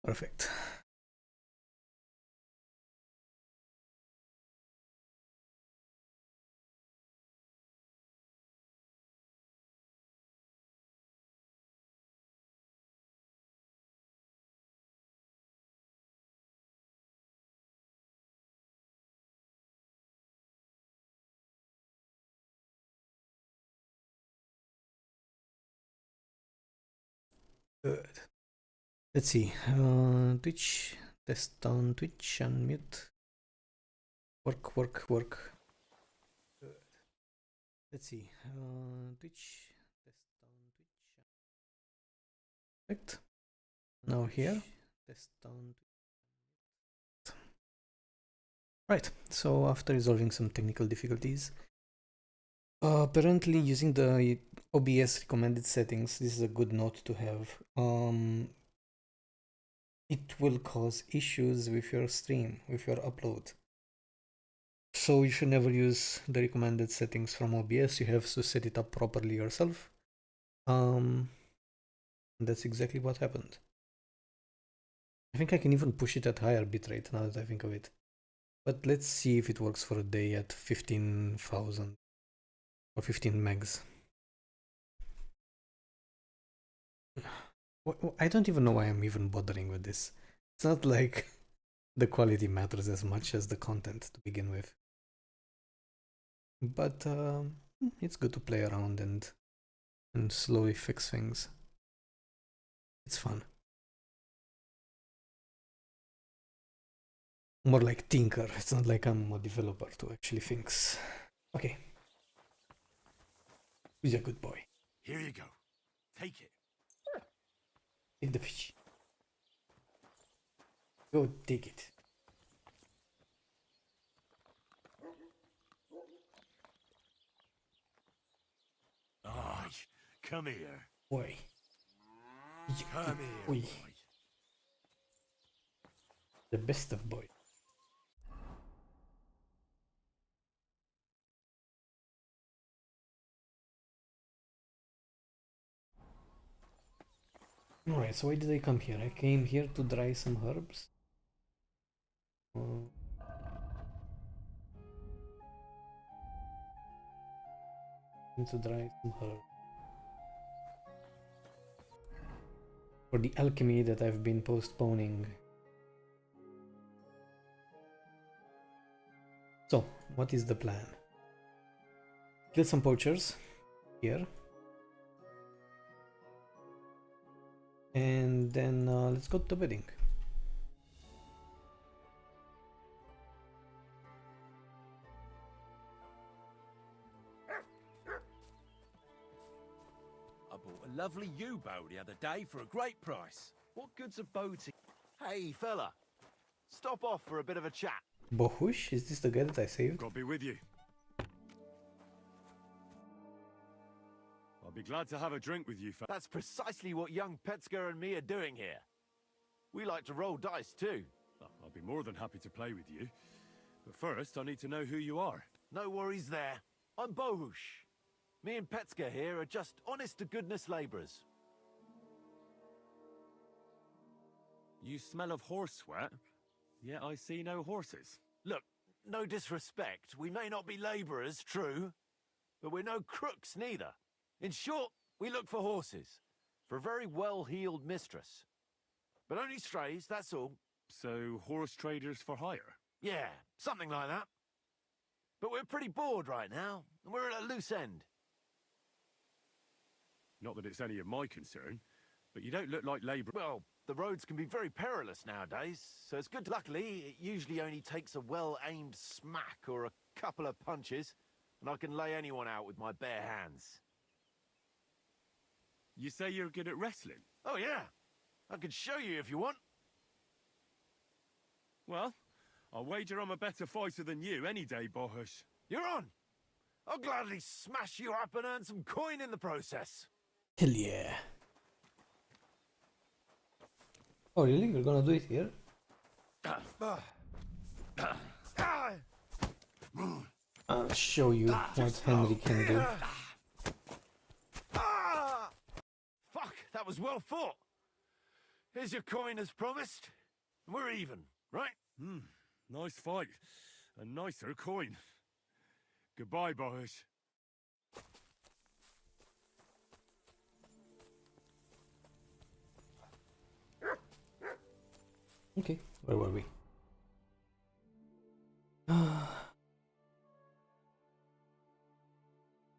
Perfect. Good. Let's see. Twitch. Test on Twitch. Unmute. Work. Good. Let's see. Twitch. Test on Twitch. Perfect. Now here. Test on Twitch. Right. So after resolving some technical difficulties, apparently using the OBS recommended settings, this is a good note to have. It will cause issues with your stream, with your upload. So you should never use the recommended settings from OBS. You have to set it up properly yourself. That's exactly what happened. I think I can even push it at higher bitrate now that I think of it. But let's see if it works for a day at 15,000 or 15 megs. I don't even know why I'm even bothering with this. It's not like the quality matters as much as the content to begin with. But it's good to play around and slowly fix things. It's fun. More like tinker. It's not like I'm a developer who actually thinks. Okay. Who's a good boy? Here you go. Take it. Take the fish. Go take it. Oh, come here. Boy. Come here, Boy. boy. The best of boys. Alright, so why did I come here? I came here to dry some herbs. To dry some herbs. For the alchemy that I've been postponing. So, what is the plan? Kill some poachers here. And then let's go to the wedding. I bought a lovely U-bow the other day for a great price. What good's a boating? Hey, fella. Stop off for a bit of a chat. Bohush? Is this the guy that I saved? Got to be with you. I'll be glad to have a drink with you. That's precisely what young Petska and me are doing here. We like to roll dice too. I'll be more than happy to play with you. But first, I need to know who you are. No worries there. I'm Bohush. Me and Petska here are just honest-to-goodness labourers. You smell of horse sweat, yet I see no horses. Look, no disrespect. We may not be labourers, true, but we're no crooks neither. In short, we look for horses, for a very well-heeled mistress. But only strays, that's all. So, horse traders for hire? Yeah, something like that. But we're pretty bored right now, and we're at a loose end. Not that it's any of my concern, but you don't look like labour. Well, the roads can be very perilous nowadays, so it's good. Luckily, it usually only takes a well-aimed smack or a couple of punches, and I can lay anyone out with my bare hands. You say you're good at wrestling? Oh, yeah. I could show you if you want. Well, I'll wager I'm a better fighter than you any day, Bohush. You're on. I'll gladly smash you up and earn some coin in the process. Hell yeah. Oh really? You're gonna do it here? I'll show you what Henry can do. Fuck, that was well fought. Here's your coin as promised. We're even, right? Nice fight. A nicer coin. Goodbye, boys. Okay, where were we? I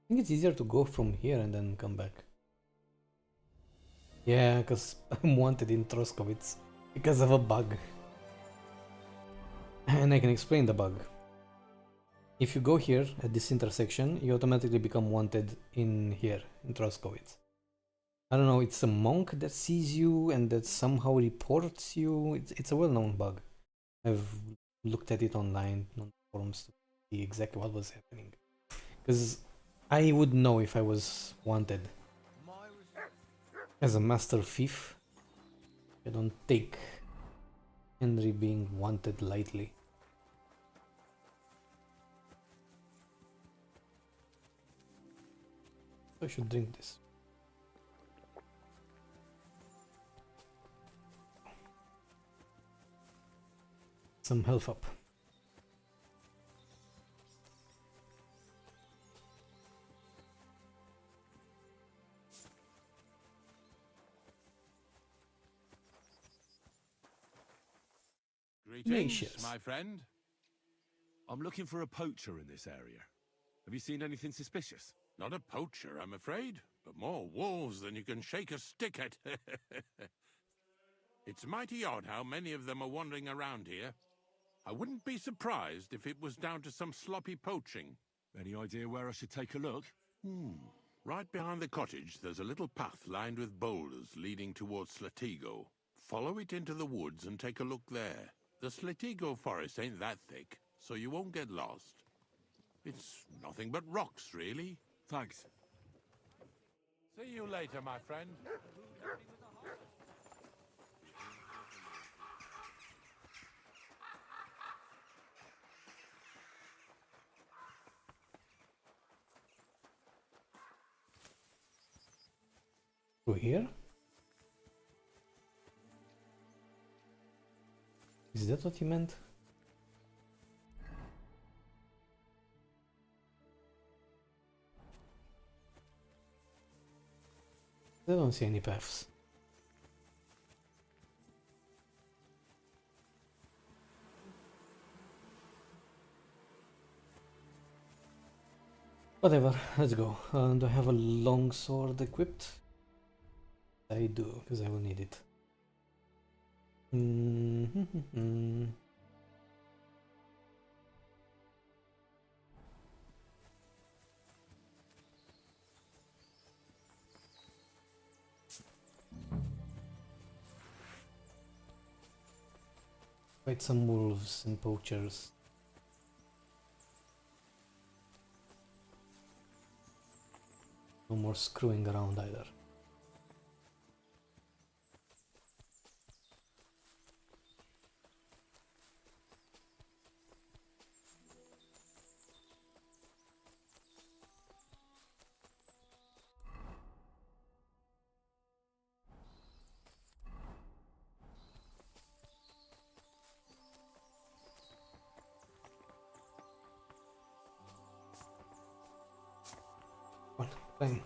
think it's easier to go from here and then come back. Yeah, because I'm wanted in Troskowitz because of a bug. And I can explain the bug. If you go here at this intersection, you automatically become wanted in here, in Troskowitz. I don't know, it's a monk that sees you and that somehow reports you. It's a well-known bug. I've looked at it online on forums to see exactly what was happening. Because I would know if I was wanted. As a master thief, I don't take Henry being wanted lightly. I should drink this. Some health up. Greetings, my friend. I'm looking for a poacher in this area. Have you seen anything suspicious? Not a poacher, I'm afraid, but more wolves than you can shake a stick at. It's mighty odd how many of them are wandering around here. I wouldn't be surprised if it was down to some sloppy poaching. Any idea where I should take a look? Right behind the cottage, there's a little path lined with boulders leading towards Slatigo. Follow it into the woods and take a look there. The Slatigo forest ain't that thick, so you won't get lost. It's nothing but rocks, really. Thanks. See you later, my friend. Through here? Is that what he meant? I don't see any paths. Whatever, let's go. Do I have a long sword equipped? I do, because I will need it. Fight some wolves and poachers. No more screwing around either. Fine.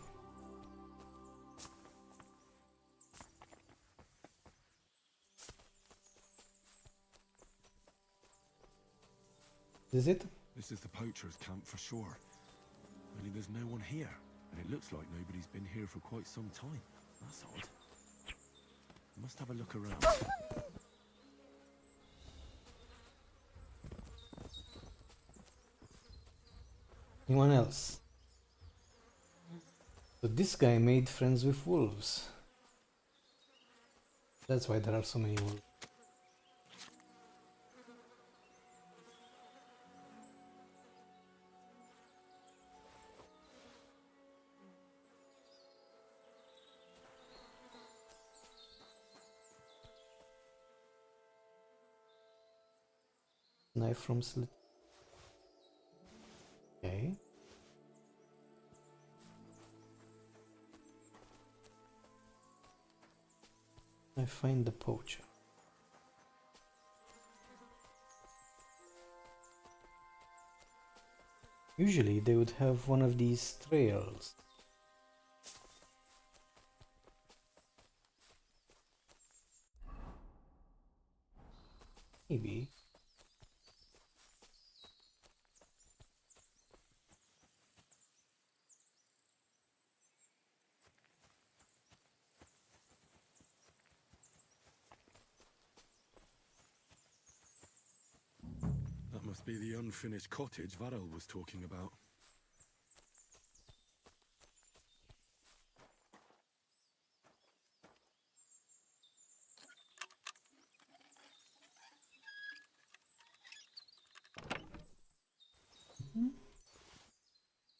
Is it? This is the poacher's camp for sure. Only there's no one here, and it looks like nobody's been here for quite some time. That's odd. I must have a look around. Anyone else? So this guy made friends with wolves. That's why there are so many wolves. Knife from slit. Okay. I find the poacher? Usually they would have one of these trails. Maybe. That must be the unfinished cottage Varel was talking about.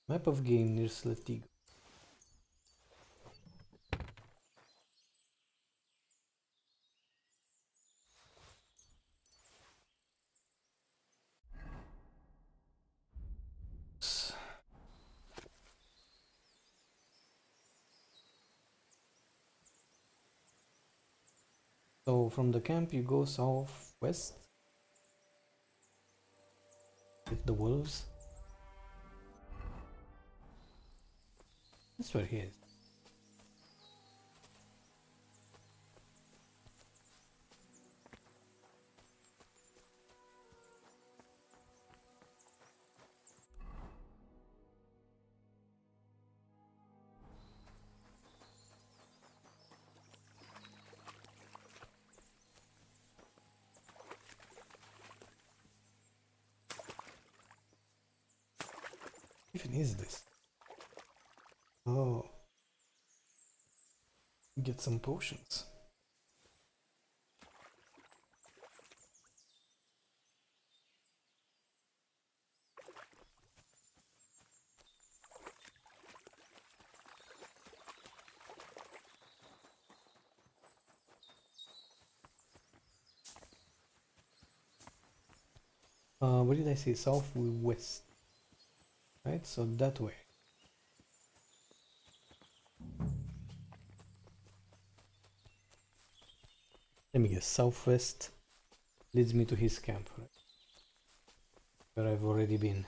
Map of game near Sletigo. So from the camp you go southwest with the wolves. That's where he is. Even is this? Oh, get some potions. What did I say? Southwest, right? So that way. Let me guess. Southwest leads me to his camp, right? Where I've already been.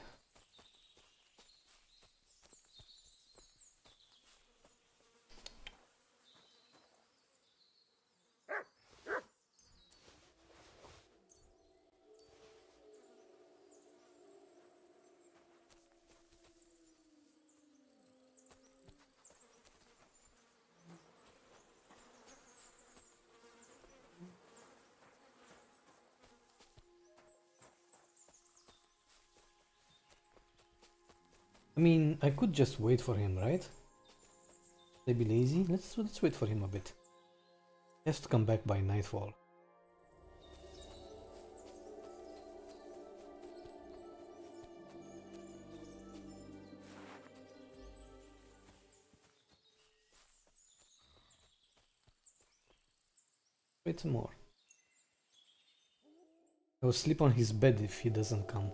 I mean, I could just wait for him, right? They be lazy. Let's wait for him a bit. He has to come back by nightfall. Wait some more. I will sleep on his bed if he doesn't come.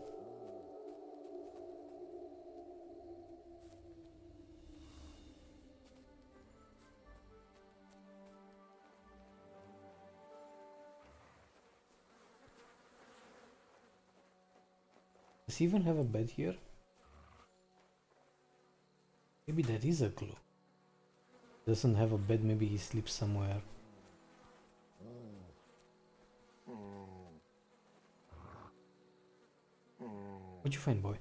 Does he even have a bed here? Maybe that is a clue. Doesn't have a bed, maybe he sleeps somewhere. What'd you find, boy?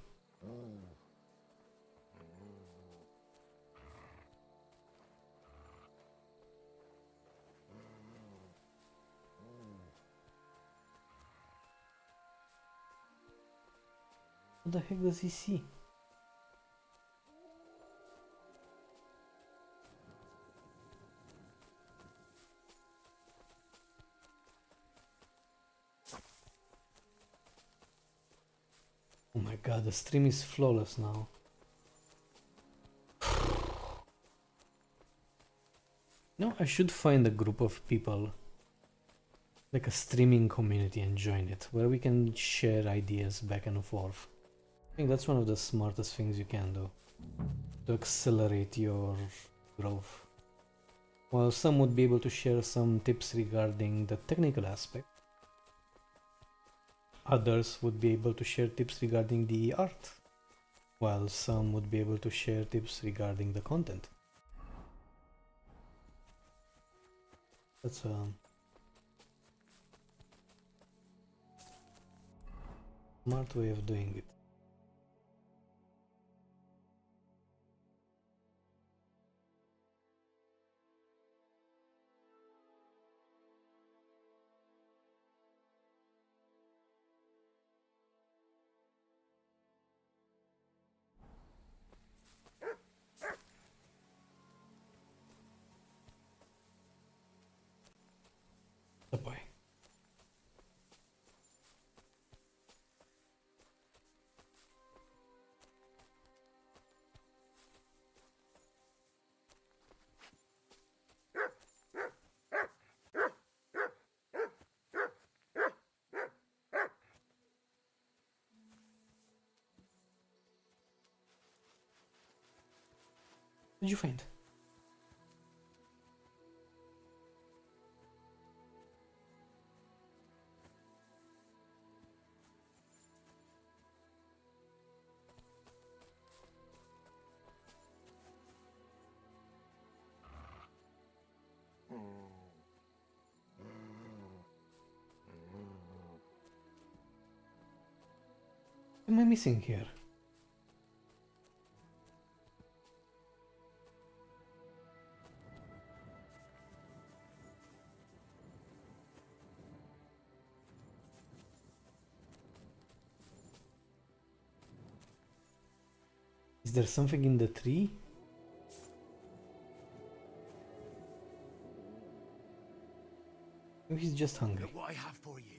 What the heck does he see? Oh my god, the stream is flawless now. No, I should find a group of people, like a streaming community, and join it, where we can share ideas back and forth. I think that's one of the smartest things you can do to accelerate your growth. While some would be able to share some tips regarding the technical aspect, others would be able to share tips regarding the art, while some would be able to share tips regarding the content. That's a smart way of doing it. Oh boy. What did you find? What am I missing here? Is there something in the tree? Maybe he's just hungry. Look what I have for you.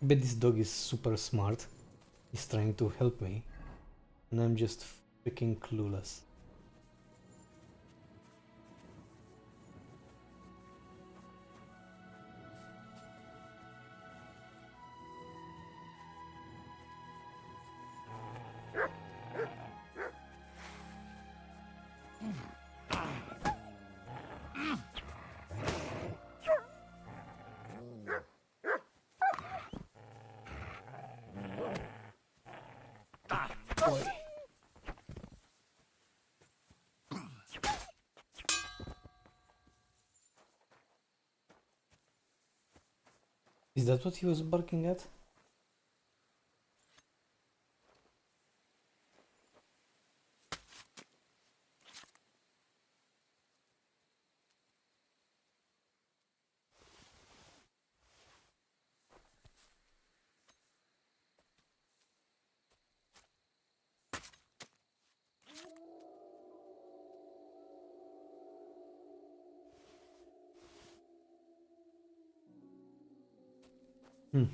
I bet this dog is super smart. He's trying to help me, and I'm just freaking clueless. Boy. Is that what he was barking at? Hmm.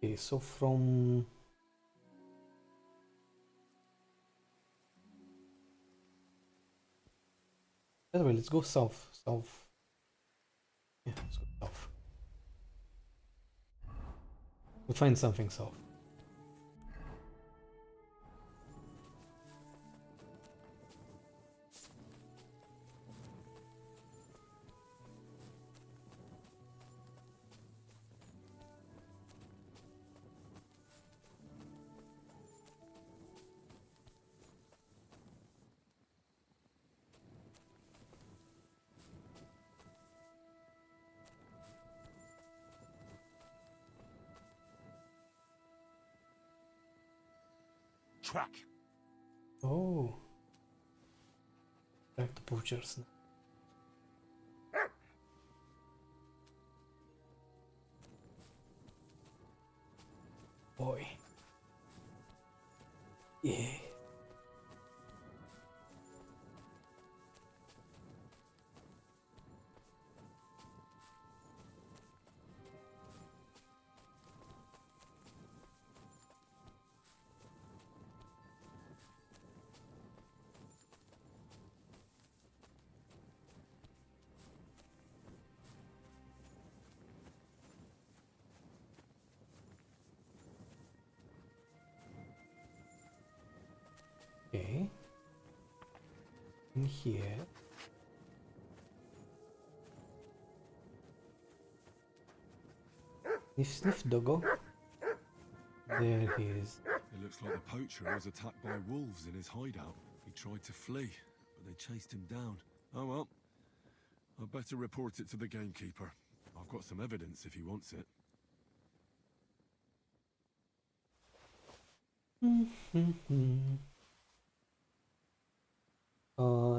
Okay, so from by the way, let's go south. South. Yeah, let's go south. We'll find something south. Track. Oh. Back to Poachers now. Boy. Yeah. in here. Sniff, sniff, doggo. There he is. It looks like the poacher was attacked by wolves in his hideout. He tried to flee, but they chased him down. Oh well. I'd better report it to the gamekeeper. I've got some evidence if he wants it.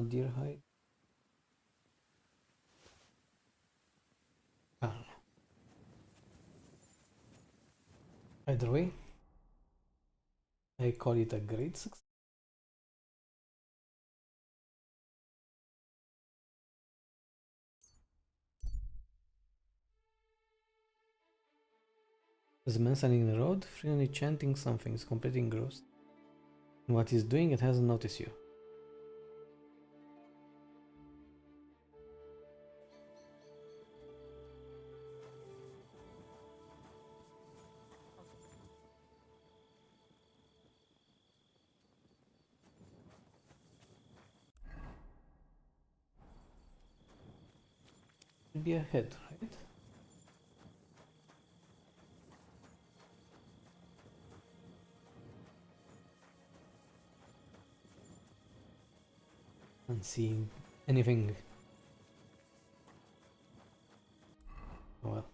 Deer hide. I don't know. Either way, I call it a great success. There's a man standing in the road, freely chanting something. He's completely engrossed in what he's doing. It hasn't noticed you. Should be ahead, right? And seeing anything. Oh well.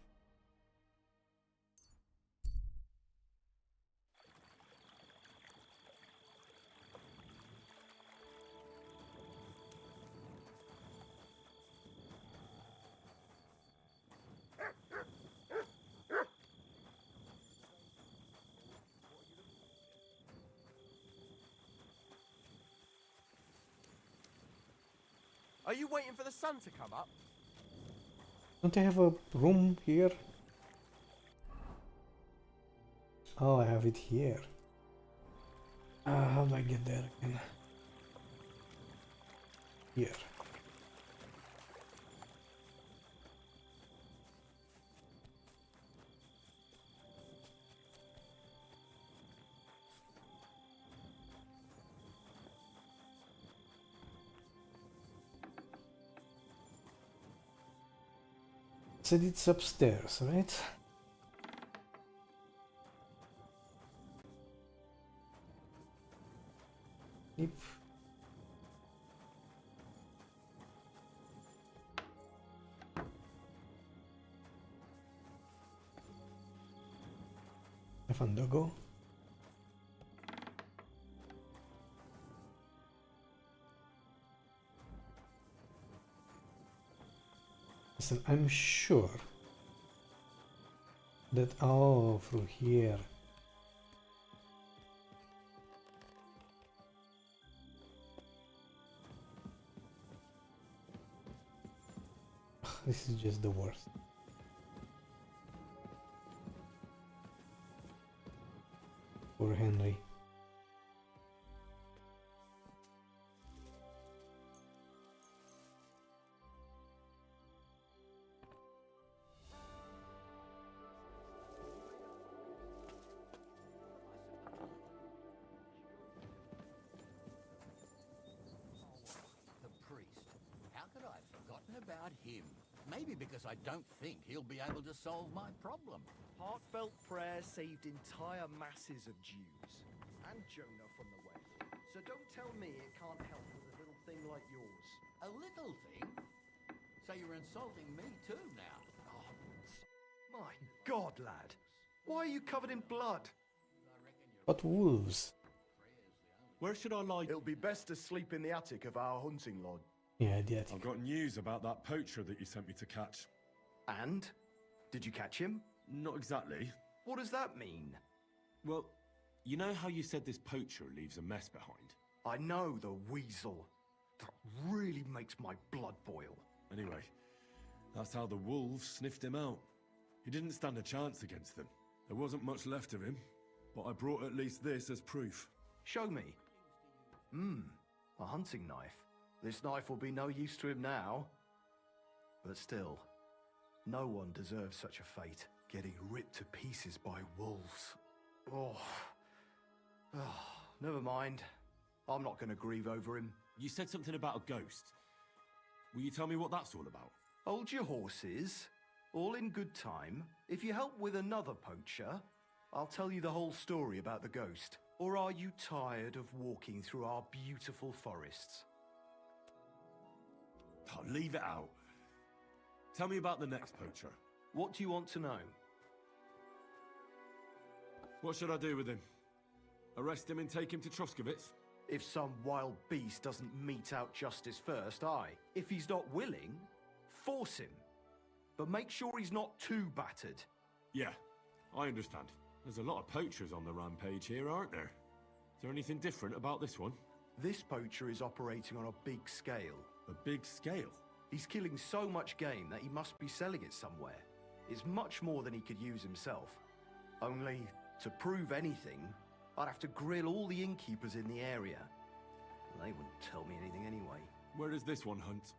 Are you waiting for the sun to come up? Don't I have a room here? Oh, I have it here. How do I get there again? Here. Said it's upstairs, right? Yep. I found doggo. Listen, I'm sure that through here. This is just the worst. Poor Henry. About him. Maybe because I don't think he'll be able to solve my problem. Heartfelt prayer saved entire masses of Jews. And Jonah from the whale. So don't tell me it can't help with a little thing like yours. A little thing? So you're insulting me too now? Oh, my God, lad. Why are you covered in blood? But wolves. Where should I lie? It'll be best to sleep in the attic of our hunting lodge. Yeah, the attic. I've got news about that poacher that you sent me to catch. And? Did you catch him? Not exactly. What does that mean? Well, you know how you said this poacher leaves a mess behind? I know, the weasel. That really makes my blood boil. Anyway, that's how the wolves sniffed him out. He didn't stand a chance against them. There wasn't much left of him, but I brought at least this as proof. Show me. A hunting knife. This knife will be no use to him now. But still, no one deserves such a fate, getting ripped to pieces by wolves. Oh, never mind. I'm not going to grieve over him. You said something about a ghost. Will you tell me what that's all about? Hold your horses. All in good time. If you help with another poacher, I'll tell you the whole story about the ghost. Or are you tired of walking through our beautiful forests? Oh, leave it out. Tell me about the next poacher. What do you want to know? What should I do with him? Arrest him and take him to Troskovitz? If some wild beast doesn't mete out justice first, aye. If he's not willing, force him. But make sure he's not too battered. Yeah, I understand. There's a lot of poachers on the rampage here, aren't there? Is there anything different about this one? This poacher is operating on a big scale. A big scale? He's killing so much game that he must be selling it somewhere. It's much more than he could use himself. Only, to prove anything, I'd have to grill all the innkeepers in the area. They wouldn't tell me anything anyway. Where does this one hunt?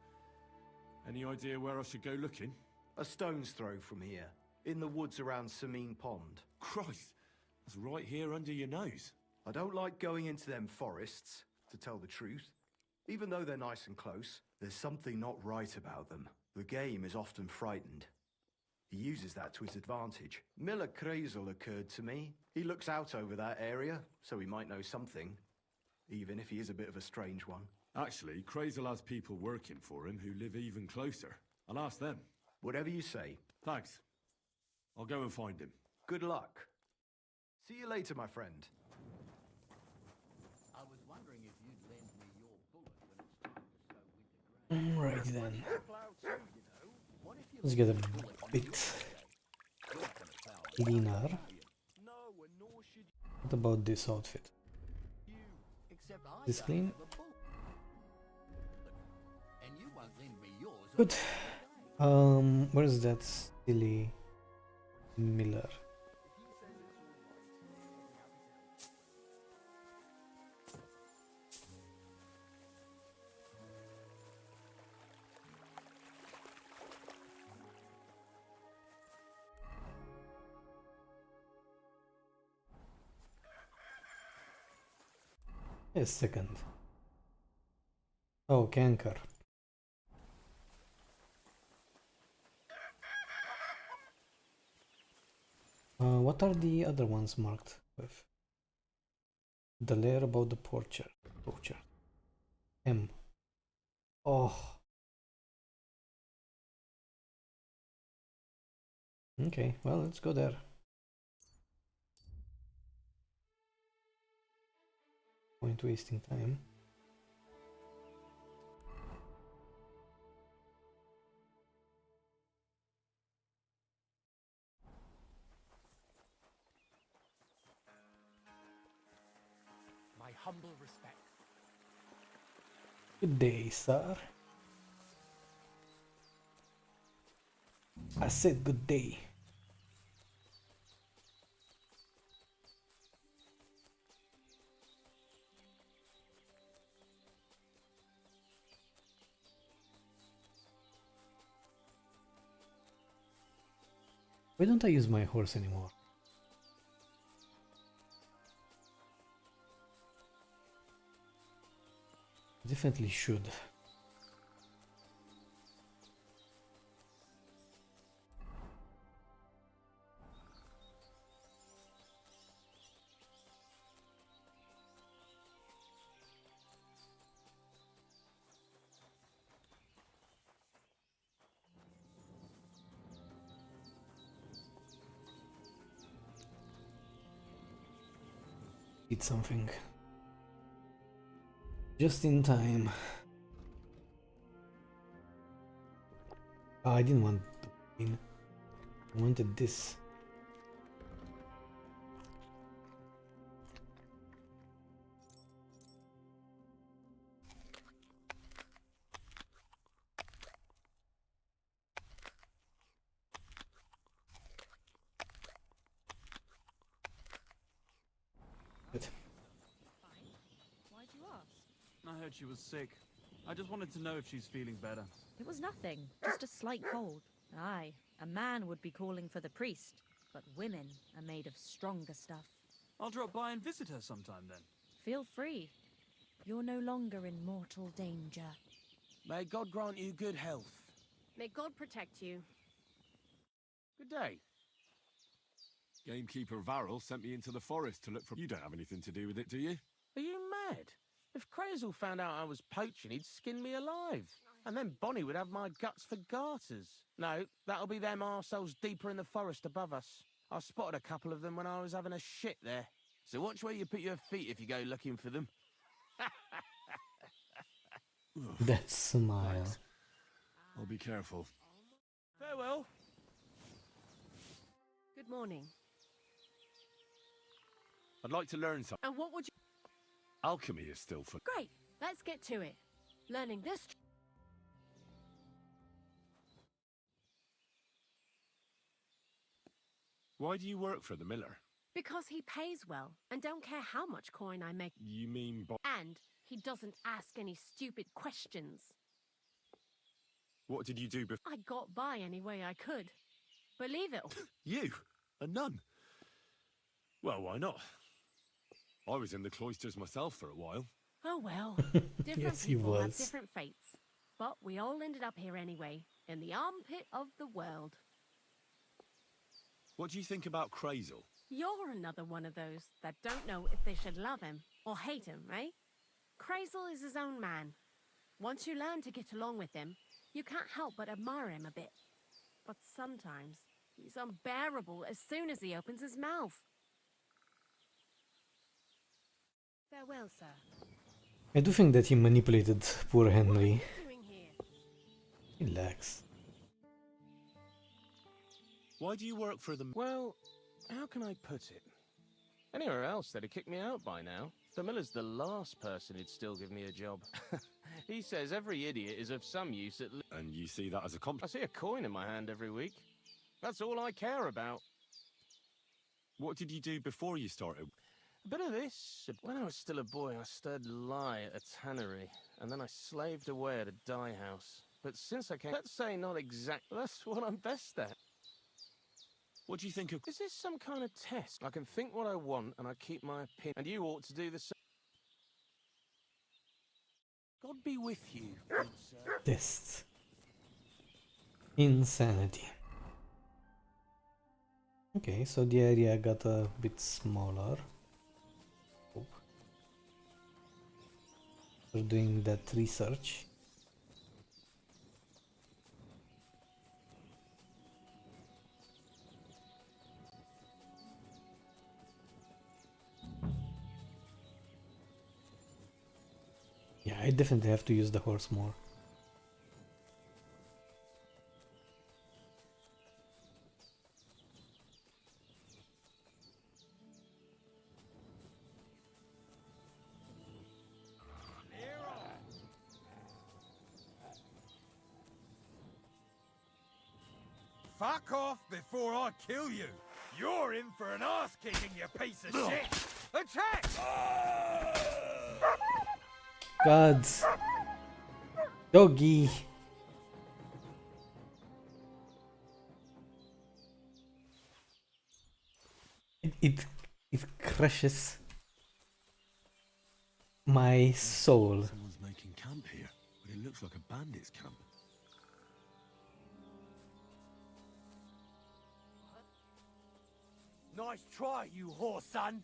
Any idea where I should go looking? A stone's throw from here, in the woods around Samine Pond. Christ, that's right here under your nose. I don't like going into them forests, to tell the truth. Even though they're nice and close, there's something not right about them. The game is often frightened. He uses that to his advantage. Miller Kreisel occurred to me. He looks out over that area, so he might know something. Even if he is a bit of a strange one. Actually, Kreisel has people working for him who live even closer. I'll ask them. Whatever you say. Thanks. I'll go and find him. Good luck. See you later, my friend. I was wondering if you'd lend me your bullet when it's time to sow winter grain. Right then. Plough too, you know. What if you Let's get a left the bullet bit You're not gonna plough cleaner. No, and nor should What about this outfit? you. Except I This don't clean? have a bullet. And you won't lend me yours. Good. Where is that silly Miller? A second. Oh, canker. What are the other ones marked with? The layer about the poacher. M. Oh. Okay, well, let's go there. Point wasting time. My humble respect. Good day, sir. I said good day. Why don't I use my horse anymore? Definitely should. Eat something. Just in time. Oh, I didn't want the win. I wanted this. Good. Why'd you ask? I heard she was sick. I just wanted to know if she's feeling better. It was nothing, just a slight cold. Aye, a man would be calling for the priest, but women are made of stronger stuff. I'll drop by and visit her sometime then. Feel free. You're no longer in mortal danger. May God grant you good health. May God protect you. Good day. Gamekeeper Varrel sent me into the forest to look for... You don't have anything to do with it, do you? Are you mad? If Crazel found out I was poaching, he'd skin me alive. And then Bonnie would have my guts for garters. No, that'll be them arseholes deeper in the forest above us. I spotted a couple of them when I was having a shit there. So watch where you put your feet if you go looking for them. That smile. Thanks. I'll be careful. Farewell. Good morning. I'd like to learn something. And what would you... Alchemy is still for... Great, let's get to it. Learning this... Why do you work for the miller? Because he pays well, and don't care how much coin I make. You mean... And he doesn't ask any stupid questions. What did you do before? I got by any way I could. Believe it. You? A nun? Well, why not? I was in the cloisters myself for a while. Oh well. Different Yes, he people have was. different fates. But we all ended up here anyway, in the armpit of the world. What do you think about Crazel? You're another one of those that don't know if they should love him or hate him, right? Crazel is his own man. Once you learn to get along with him, you can't help but admire him a bit. But sometimes, he's unbearable as soon as he opens his mouth. Farewell, sir. I do think that he manipulated poor Henry. What are you doing here? Relax. Why do you work for the... Well, how can I put it? Anywhere else, they'd have kicked me out by now. The miller's the last person who'd still give me a job. He says every idiot is of some use at least. And you see that as a compliment? I see a coin in my hand every week. That's all I care about. What did you do before you started? A bit of this. When I was still a boy, I stirred lye at a tannery, and then I slaved away at a dye house. But since I came... Let's say not exactly. That's what I'm best at. What do you think of... Is this some kind of test? I can think what I want, and I keep my opinion. And you ought to do the same. God be with you, good sir. Test. Insanity. Okay, so the area got a bit smaller. Hope. We're doing that research. Yeah, I definitely have to use the horse more. Fuck off before I kill you. You're in for an ass kicking, you piece of shit. Attack! Gods. Doggy. It crushes my soul. Someone's making camp here, but it looks like a bandit's camp. Nice try, you whore son.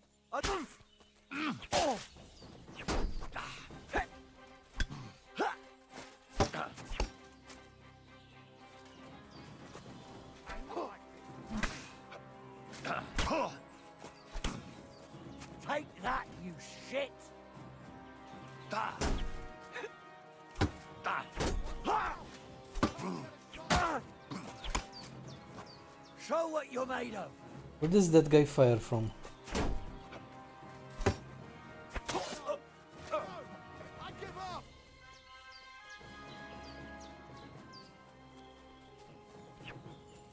Take that, you shit! Show what you're made of! Where does that guy fire from? I give up!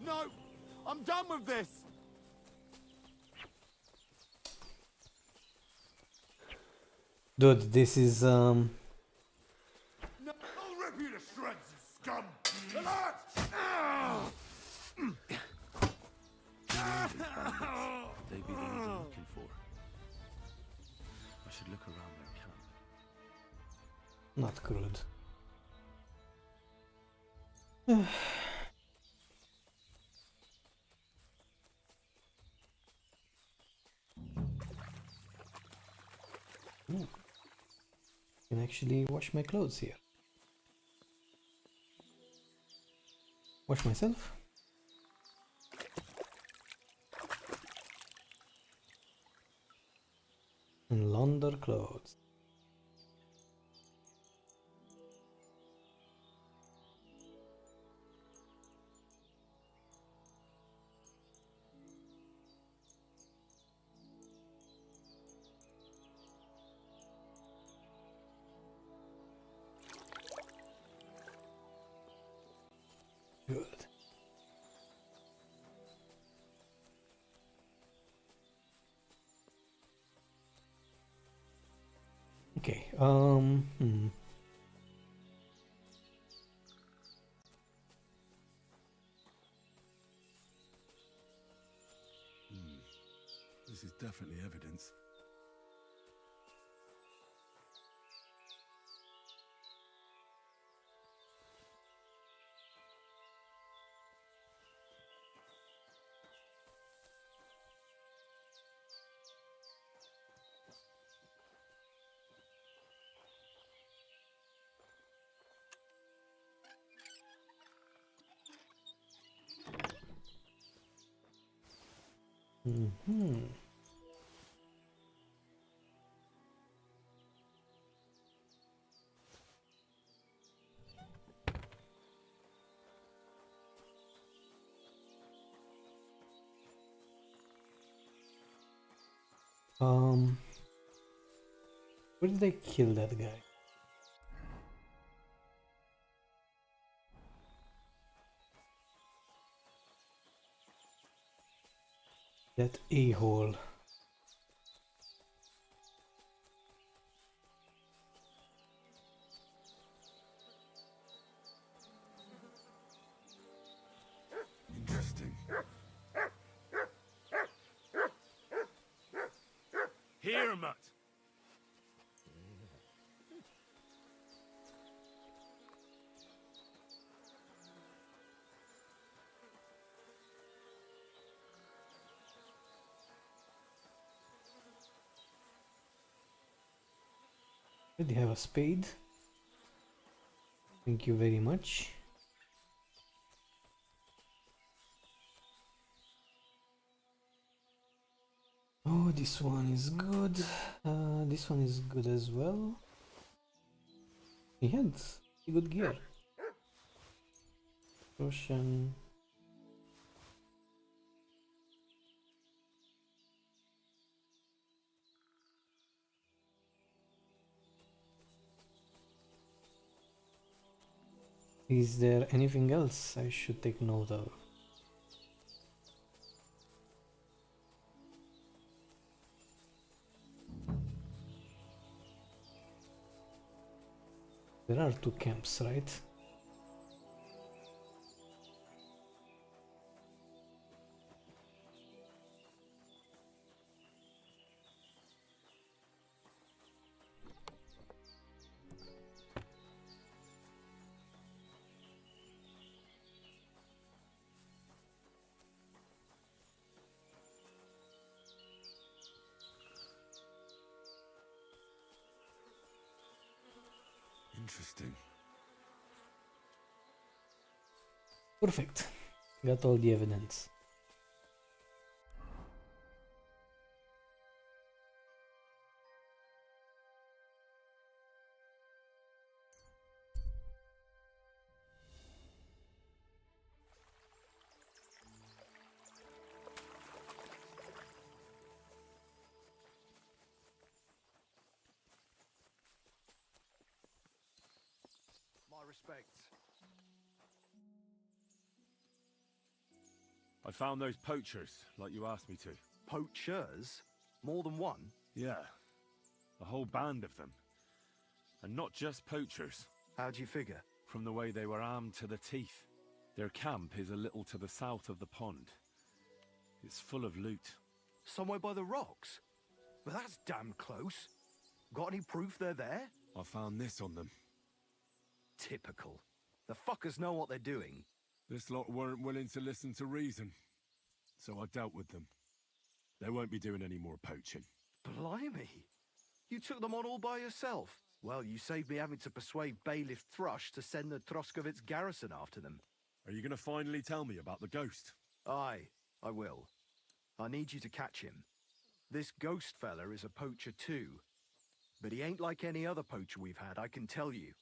No! I'm done with this! Dude, this is No, I'll rip you to shreds, you scum! Alert! They'd be the ones I'm looking for. I should look around their camp. Not crude. Can actually wash my clothes here. Wash myself. And launder clothes. Good. Okay, This is definitely evidence. where did they kill that guy? That a-hole. Interesting. Here, Mutt. Did he have a spade? Thank you very much. Oh, this one is good. This one is good as well. He had good gear. Russian. Is there anything else I should take note of? There are two camps, right? Interesting. Perfect. Got all the evidence. My respects. I found those poachers, like you asked me to. Poachers? More than one? Yeah, a whole band of them. And not just poachers. How do you figure? From the way they were armed to the teeth. Their camp is a little to the south of the pond. It's full of loot. Somewhere by the rocks? But that's damn close. Got any proof they're there? I found this on them. Typical. The fuckers know what they're doing. This lot weren't willing to listen to reason, so I dealt with them. They won't be doing any more poaching. Blimey. You took them on all by yourself. Well, you saved me having to persuade Bailiff Thrush to send the Troskovitz garrison after them. Are you going to finally tell me about the ghost? Aye, I will. I need you to catch him. This ghost fella is a poacher too. But he ain't like any other poacher we've had, I can tell you.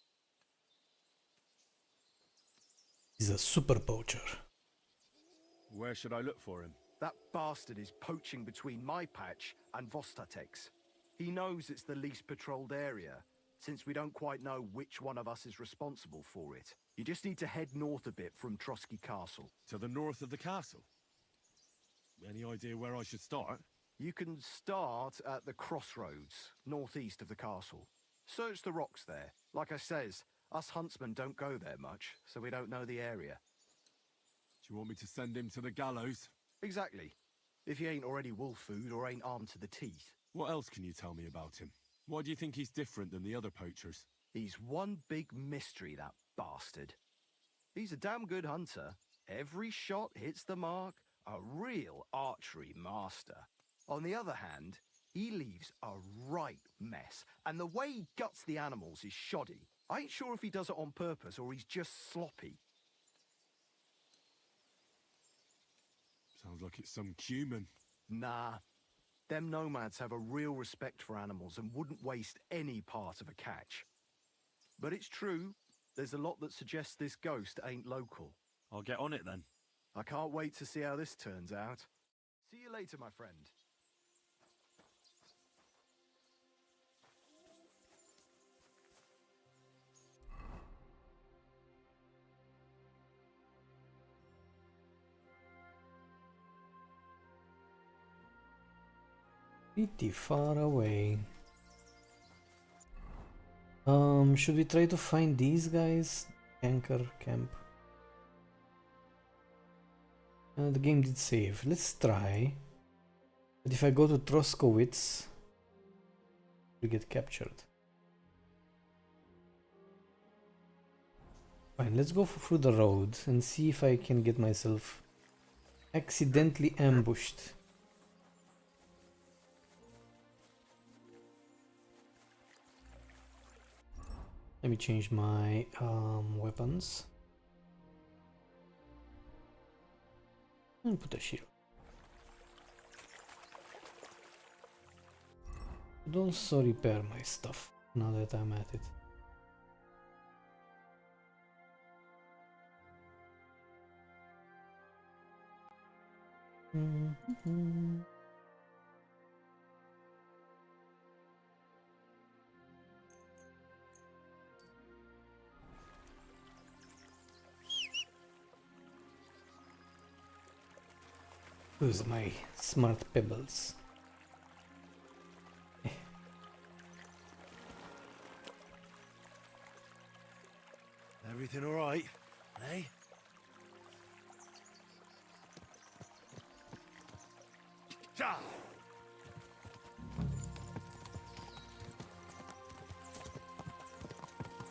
He's a super poacher. Where should I look for him? That bastard is poaching between my patch and Vostatek's. He knows it's the least patrolled area, since we don't quite know which one of us is responsible for it. You just need to head north a bit from Trotsky Castle. To the north of the castle? Any idea where I should start? You can start at the crossroads, northeast of the castle. Search the rocks there. Like I says, us huntsmen don't go there much, so we don't know the area. Do you want me to send him to the gallows? Exactly. If he ain't already wolf food or ain't armed to the teeth. What else can you tell me about him? Why do you think he's different than the other poachers? He's one big mystery, that bastard. He's a damn good hunter. Every shot hits the mark. A real archery master. On the other hand, he leaves a right mess. And the way he guts the animals is shoddy. I ain't sure if he does it on purpose or he's just sloppy. Sounds like it's some human. Nah. Them nomads have a real respect for animals and wouldn't waste any part of a catch. But it's true, there's a lot that suggests this ghost ain't local. I'll get on it then. I can't wait to see how this turns out. See you later, my friend. Pretty far away. Should we try to find these guys? Anchor camp. The game did save. Let's try. But if I go to Troskowitz, we get captured. Fine, let's go through the road and see if I can get myself accidentally ambushed. Let me change my weapons and put a shield. Could also repair my stuff now that I'm at it. Use my smart pebbles. Everything all right, eh?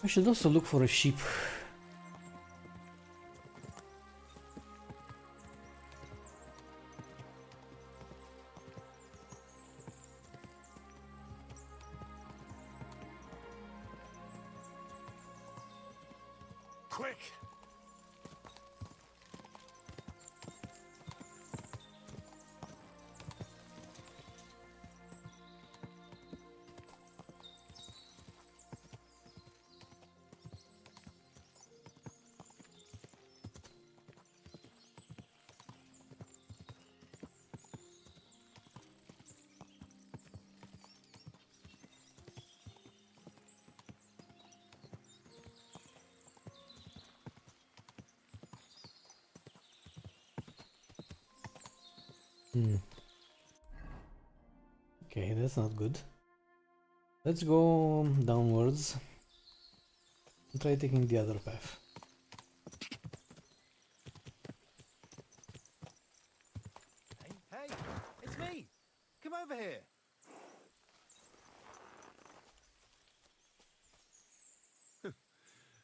I should also look for a sheep. Quick! Okay, that's not good. Let's go downwards and try taking the other path. Hey, it's me! Come over here!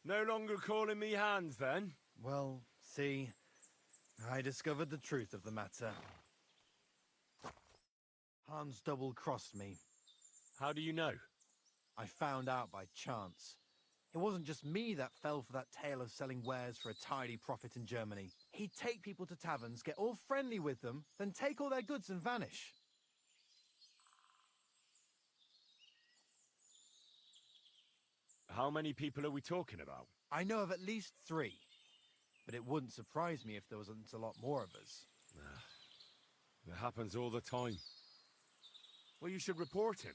No longer calling me Hans, then? Well, see, I discovered the truth of the matter. Hans double-crossed me. How do you know? I found out by chance. It wasn't just me that fell for that tale of selling wares for a tidy profit in Germany. He'd take people to taverns, get all friendly with them, then take all their goods and vanish. How many people are we talking about? I know of at least 3. But it wouldn't surprise me if there wasn't a lot more of us. It happens all the time. Well, you should report him.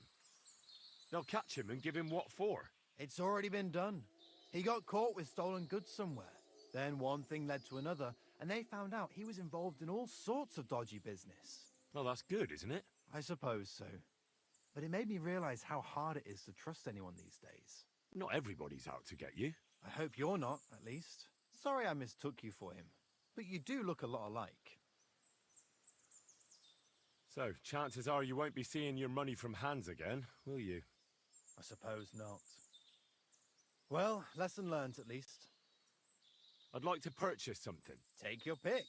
They'll catch him and give him what for. It's already been done. He got caught with stolen goods somewhere. Then one thing led to another, and they found out he was involved in all sorts of dodgy business. Well, that's good, isn't it? I suppose so. But it made me realize how hard it is to trust anyone these days. Not everybody's out to get you. I hope you're not, at least. Sorry I mistook you for him. But you do look a lot alike. So, chances are you won't be seeing your money from Hans again, will you? I suppose not. Well, lesson learned at least. I'd like to purchase something. Take your pick.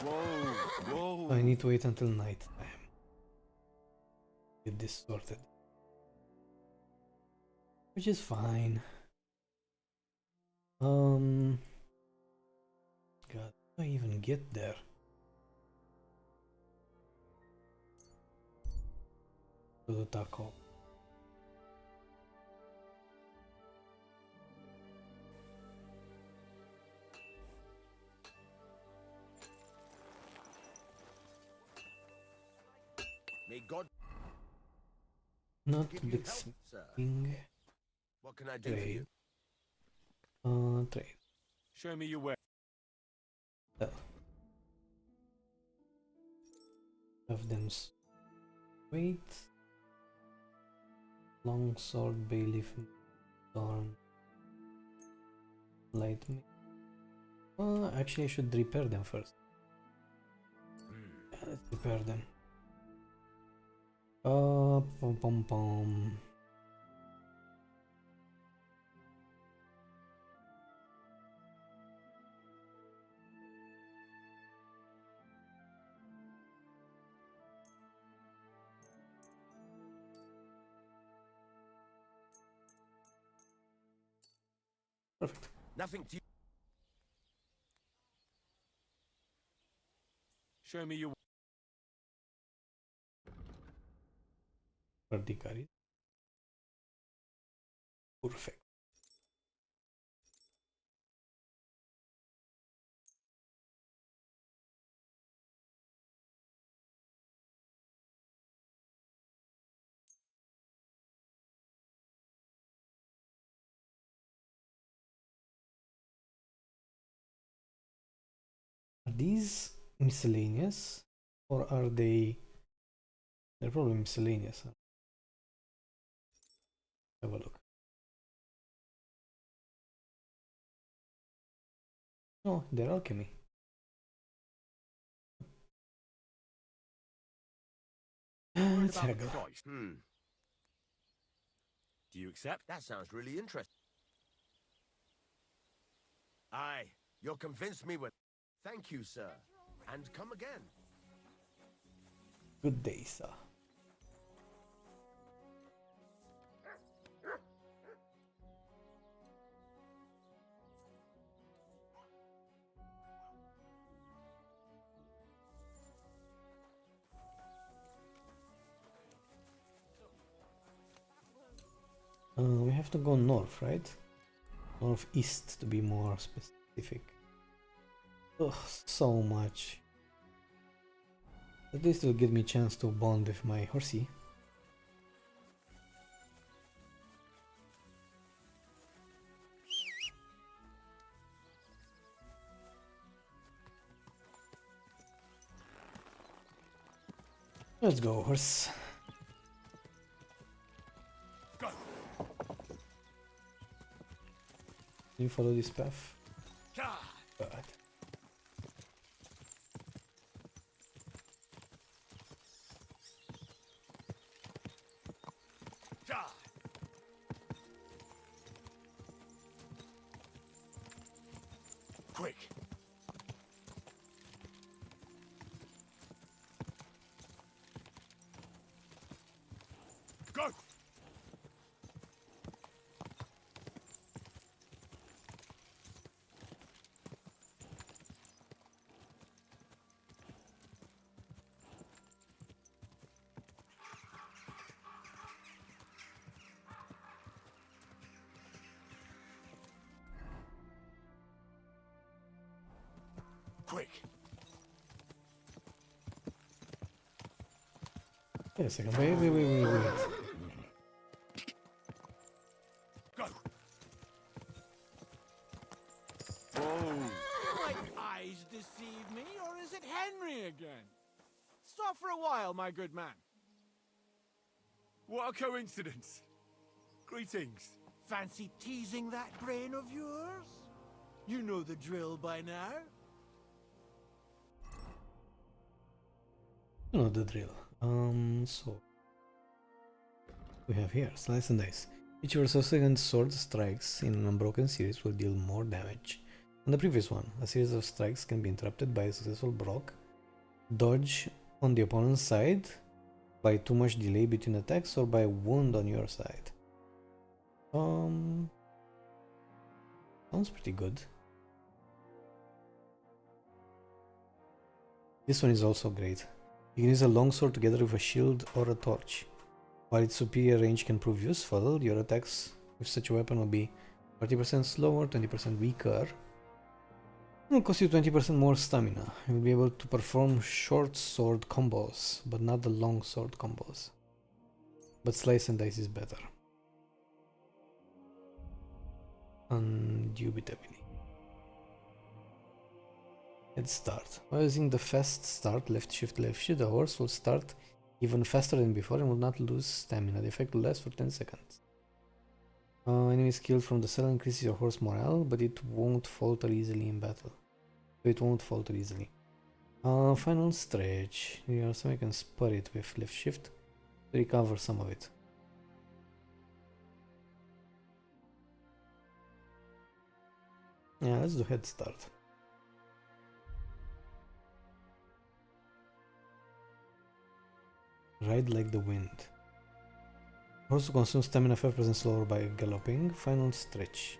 Whoa! Whoa! I need to wait until night time. Get this sorted. Which is fine. God, how do I even get there? To the taco. May God Not give you help, blacksmithing. sir. What can I do for you? Trade. Show me your way. Have them wait. Long sword, bailiff, thorn, light me. Actually, I should repair them first. Yeah, let's repair them. Pom pom pom. Perfect. Nothing to... Show me your... Vertically. Perfect. Are these miscellaneous or are they... They're probably miscellaneous. Huh? Have a look. No, they're alchemy. Let's haggle. Do you accept? That sounds really interesting. Aye, you'll convince me with... Thank you, sir. And come again. Good day, sir. We have to go north, right? Northeast to be more specific. Ugh, so much. At least it'll give me a chance to bond with my horsey. Let's go, horse. Go. Can you follow this path? Ja. God. Ja. Quick. Go. Quick. Wait a second, wait. Go. My eyes deceive me, or is it Henry again? Stop for a while, my good man. What a coincidence. Greetings. Fancy teasing that brain of yours? You know the drill by now. You know the drill. So we have here slice and dice. Each of your subsequent sword strikes in an unbroken series will deal more damage than the previous one. A series of strikes can be interrupted by a successful block, dodge on the opponent's side, by too much delay between attacks, or by a wound on your side. Sounds pretty good. This one is also great. You can use a longsword together with a shield or a torch. While its superior range can prove useful, your attacks with such a weapon will be 30% slower, 20% weaker. It will cost you 20% more stamina. You will be able to perform short sword combos, but not the long sword combos. But slice and dice is better. Indubitably. Let's start. While using the fast start, left shift, the horse will start even faster than before and will not lose stamina. The effect will last for 10 seconds. Enemies killed from the cell increases your horse morale, but it won't falter easily in battle. Final stretch. So I can spur it with left shift. recover some of it. Yeah, let's do head start. Ride like the wind. Horse consumes stamina 5% slower by galloping. Final stretch.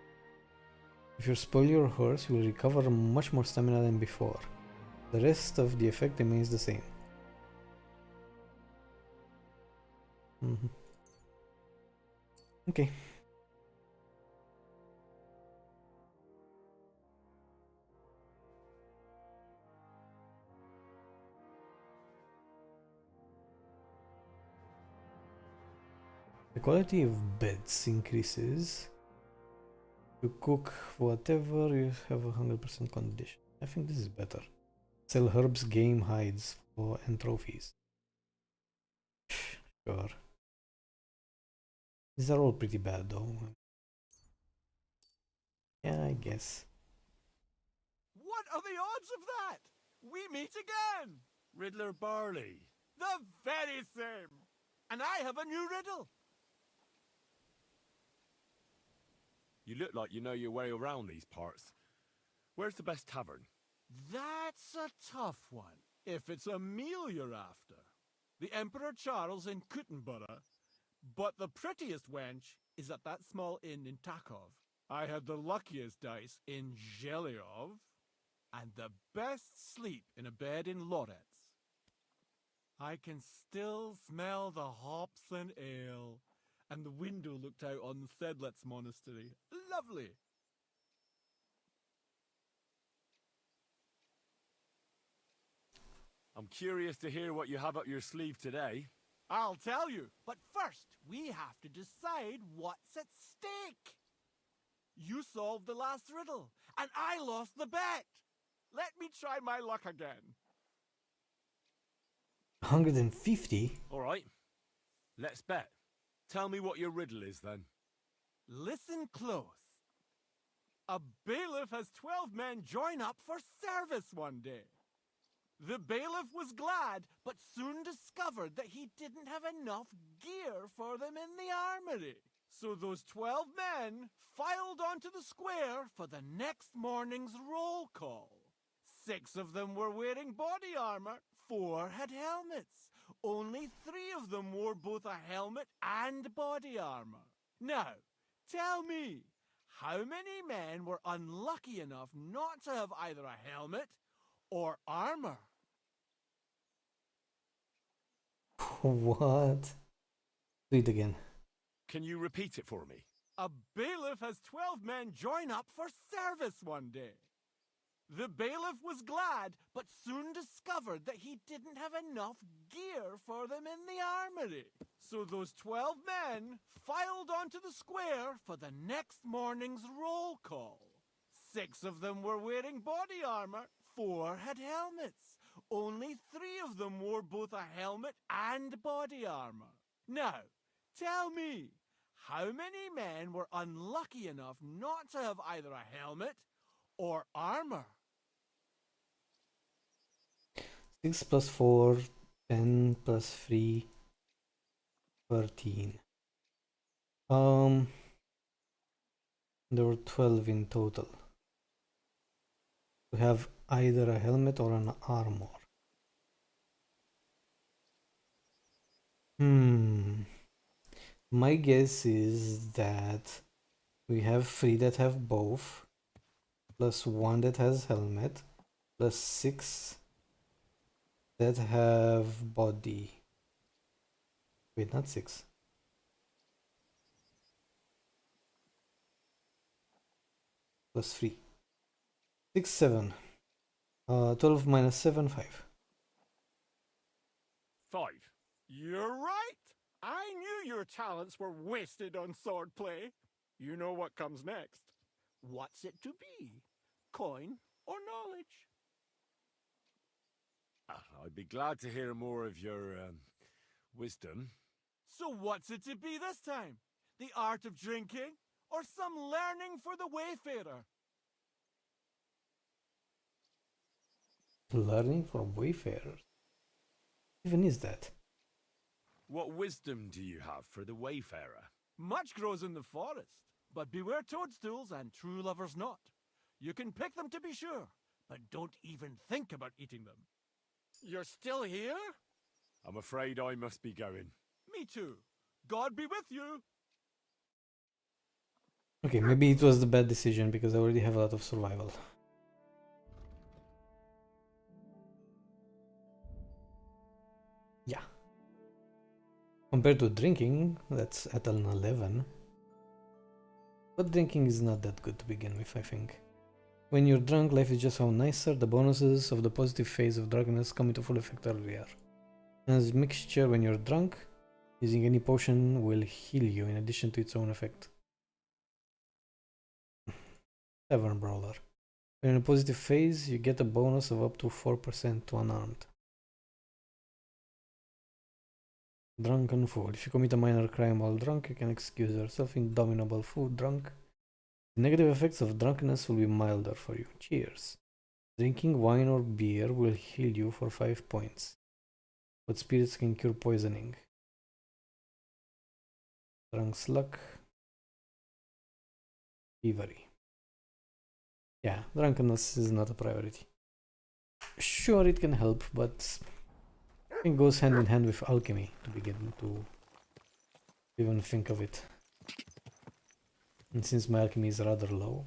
If you spoil your horse, you will recover much more stamina than before. The rest of the effect remains the same. Okay. The quality of beds increases. You cook whatever, you have 100% condition. I think this is better. Sell herbs, game, hides, and trophies. Sure. These are all pretty bad though. Yeah, I guess. What are the odds of that? We meet again! Riddler Barley. The very same! And I have a new riddle. You look like you know your way around these parts. Where's the best tavern? That's a tough one. If it's a meal you're after. The Emperor Charles in Kuttenborough. But the prettiest wench is at that small inn in Takov. I had the luckiest dice in Zhelyov. And the best sleep in a bed in Lorets. I can still smell the hops and ale. And the window looked out on Sedlets Monastery. Lovely. I'm curious to hear what you have up your sleeve today. I'll tell you, but first we have to decide what's at stake. You solved the last riddle, and I lost the bet. Let me try my luck again. 150? All right, let's bet. Tell me what your riddle is then. Listen close. A bailiff has 12 men join up for service one day. The bailiff was glad, but soon discovered that he didn't have enough gear for them in the armory. So those 12 men filed onto the square for the next morning's roll call. 6 of them were wearing body armor, 4 had helmets. Only 3 of them wore both a helmet and body armor. Now, tell me, how many men were unlucky enough not to have either a helmet or armor? What? Do it again. Can you repeat it for me? A bailiff has 12 men join up for service one day. The bailiff was glad, but soon discovered that he didn't have enough gear for them in the armory. So those 12 men filed onto the square for the next morning's roll call. 6 of them were wearing body armor, 4 had helmets. Only 3 of them wore both a helmet and body armor. Now, tell me, how many men were unlucky enough not to have either a helmet or armor? 6 plus 4, 10 plus 3, 13. There were 12 in total. To have either a helmet or an armor. My guess is that we have 3 that have both, plus 1 that has helmet, plus 6 that have body. Wait, not 6. Plus 3. 6, 7. 12 minus 7, 5. 5. You're right. I knew your talents were wasted on swordplay. You know what comes next. What's it to be? Coin or knowledge? I'd be glad to hear more of your wisdom. So what's it to be this time? The art of drinking or some learning for the wayfarer? Learning for wayfarers. Even is that? What wisdom do you have for the wayfarer? Much grows in the forest, but beware toadstools and true lovers not. You can pick them to be sure, but don't even think about eating them. You're still here? I'm afraid I must be going. Me too. God be with you. Okay, maybe it was the bad decision because I already have a lot of survival. Yeah. Compared to drinking, that's at an 11. But drinking is not that good to begin with, I think. When you're drunk, life is just how nicer. The bonuses of the positive phase of darkness come into full effect earlier. As mixture, when you're drunk, using any potion will heal you in addition to its own effect. Tavern Brawler. When in a positive phase, you get a bonus of up to 4% to unarmed. Drunken Fool. If you commit a minor crime while drunk, you can excuse yourself. Indomitable Food. Drunk. The negative effects of drunkenness will be milder for you. Cheers. Drinking wine or beer will heal you for 5 points, but spirits can cure poisoning. Drunk's Luck. Thievery. Yeah, drunkenness is not a priority. Sure, it can help, but it goes hand in hand with alchemy to begin to even think of it. And since my alchemy is rather low.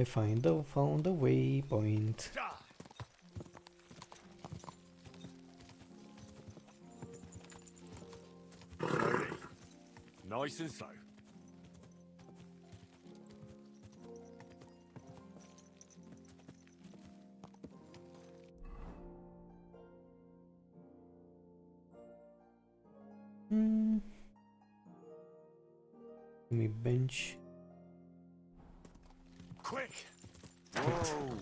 I found a waypoint. Nice and slow. Give me bench. Quick! Whoa!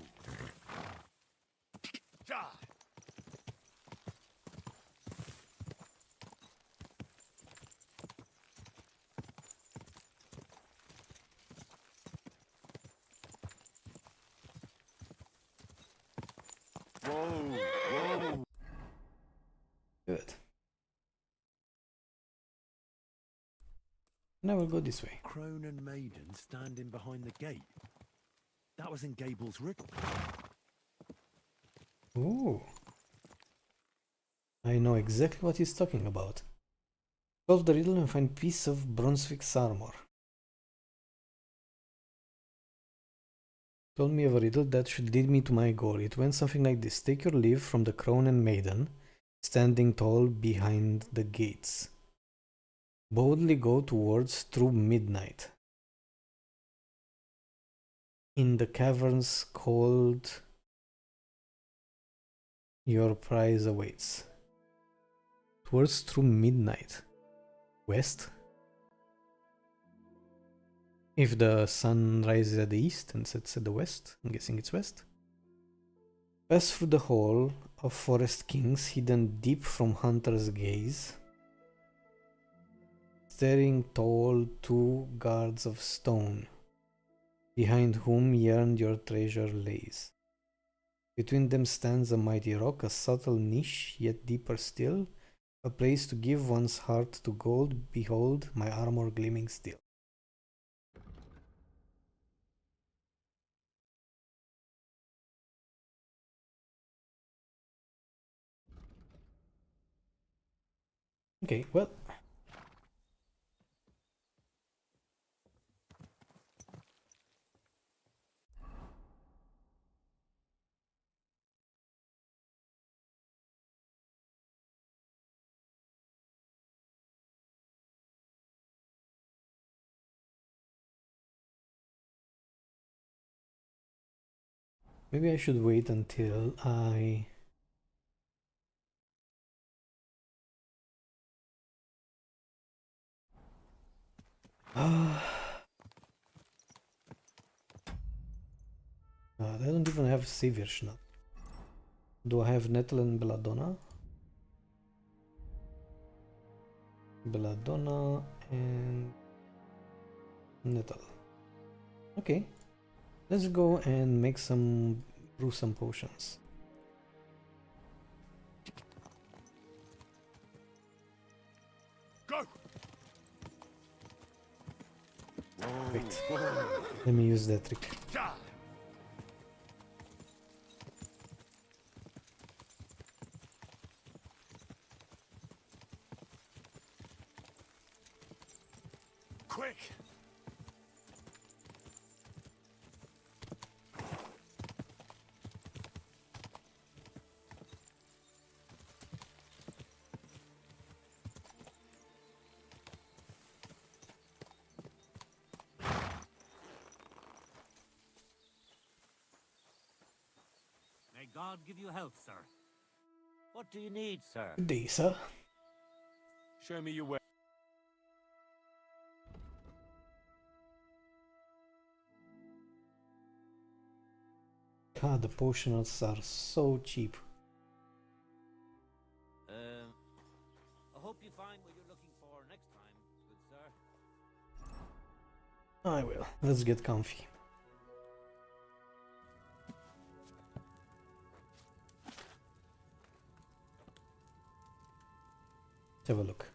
Whoa! Good. Now we'll go this way. Crone and maiden standing behind the gate. That was in Gable's riddle. Ooh. I know exactly what he's talking about. Solve the riddle and find piece of Brunswick's armor. Told me of a riddle that should lead me to my goal. It went something like this. Take your leave from the crone and maiden, standing tall behind the gates. Boldly go towards through midnight. In the caverns cold, your prize awaits. Towards through midnight. West? If the sun rises at the east and sets at the west, I'm guessing it's west. Pass through the hall of forest kings, hidden deep from hunter's gaze. Staring tall, 2 guards of stone, behind whom yearned your treasure lays. Between them stands a mighty rock, a subtle niche, yet deeper still, a place to give one's heart to gold. Behold, my armor gleaming still. Okay, well. Maybe I should wait until I... I don't even have Severschnat. Do I have Nettle and Belladonna? belladonna, and nettle. Okay, let's go and brew some potions. Go! Wait, let me use that trick. Quick! May God give you health, sir. What do you need, sir? Good day, sir. Show me your way. God, the potions are so cheap. I hope you find what you're looking for next time, good sir. I will. Let's get comfy. Let's have a look.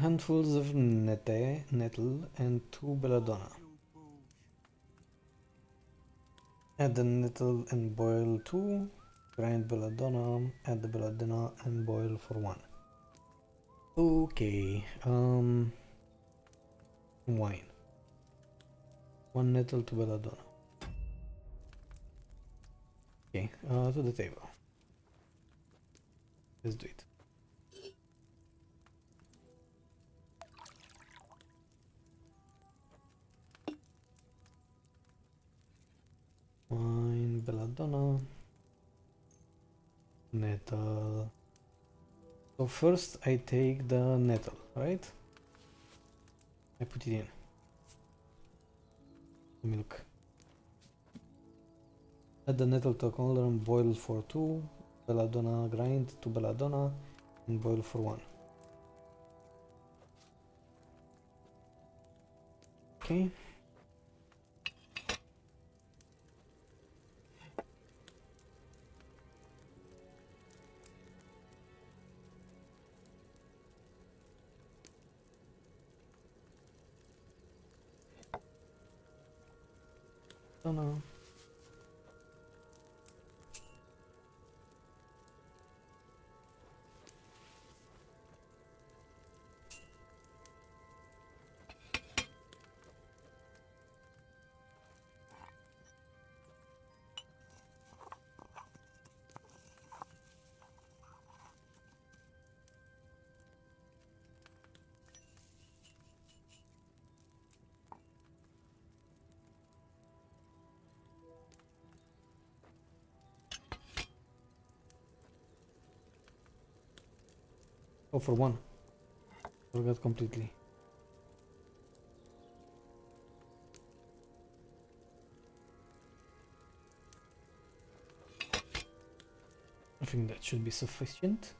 Handfuls of nettle and 2 belladonna. Add the nettle and boil 2. Grind belladonna, add the belladonna and boil for 1. Okay, wine. 1 nettle, 2 belladonna. Okay, to the table. Let's do it. Wine, belladonna, nettle. So first I take the nettle, right? I put it in. Let me look. Add the nettle to a cauldron, boil for 2. Belladonna, grind 2 belladonna and boil for 1. Okay. Oh no. Oh, for 1. Forgot completely. I think that should be sufficient.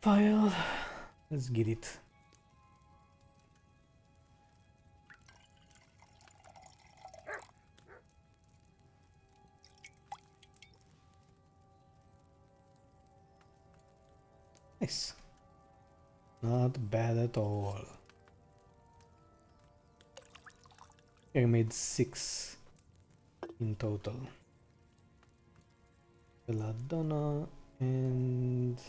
File. Let's get it. Nice. Not bad at all. I made 6 in total. Belladonna and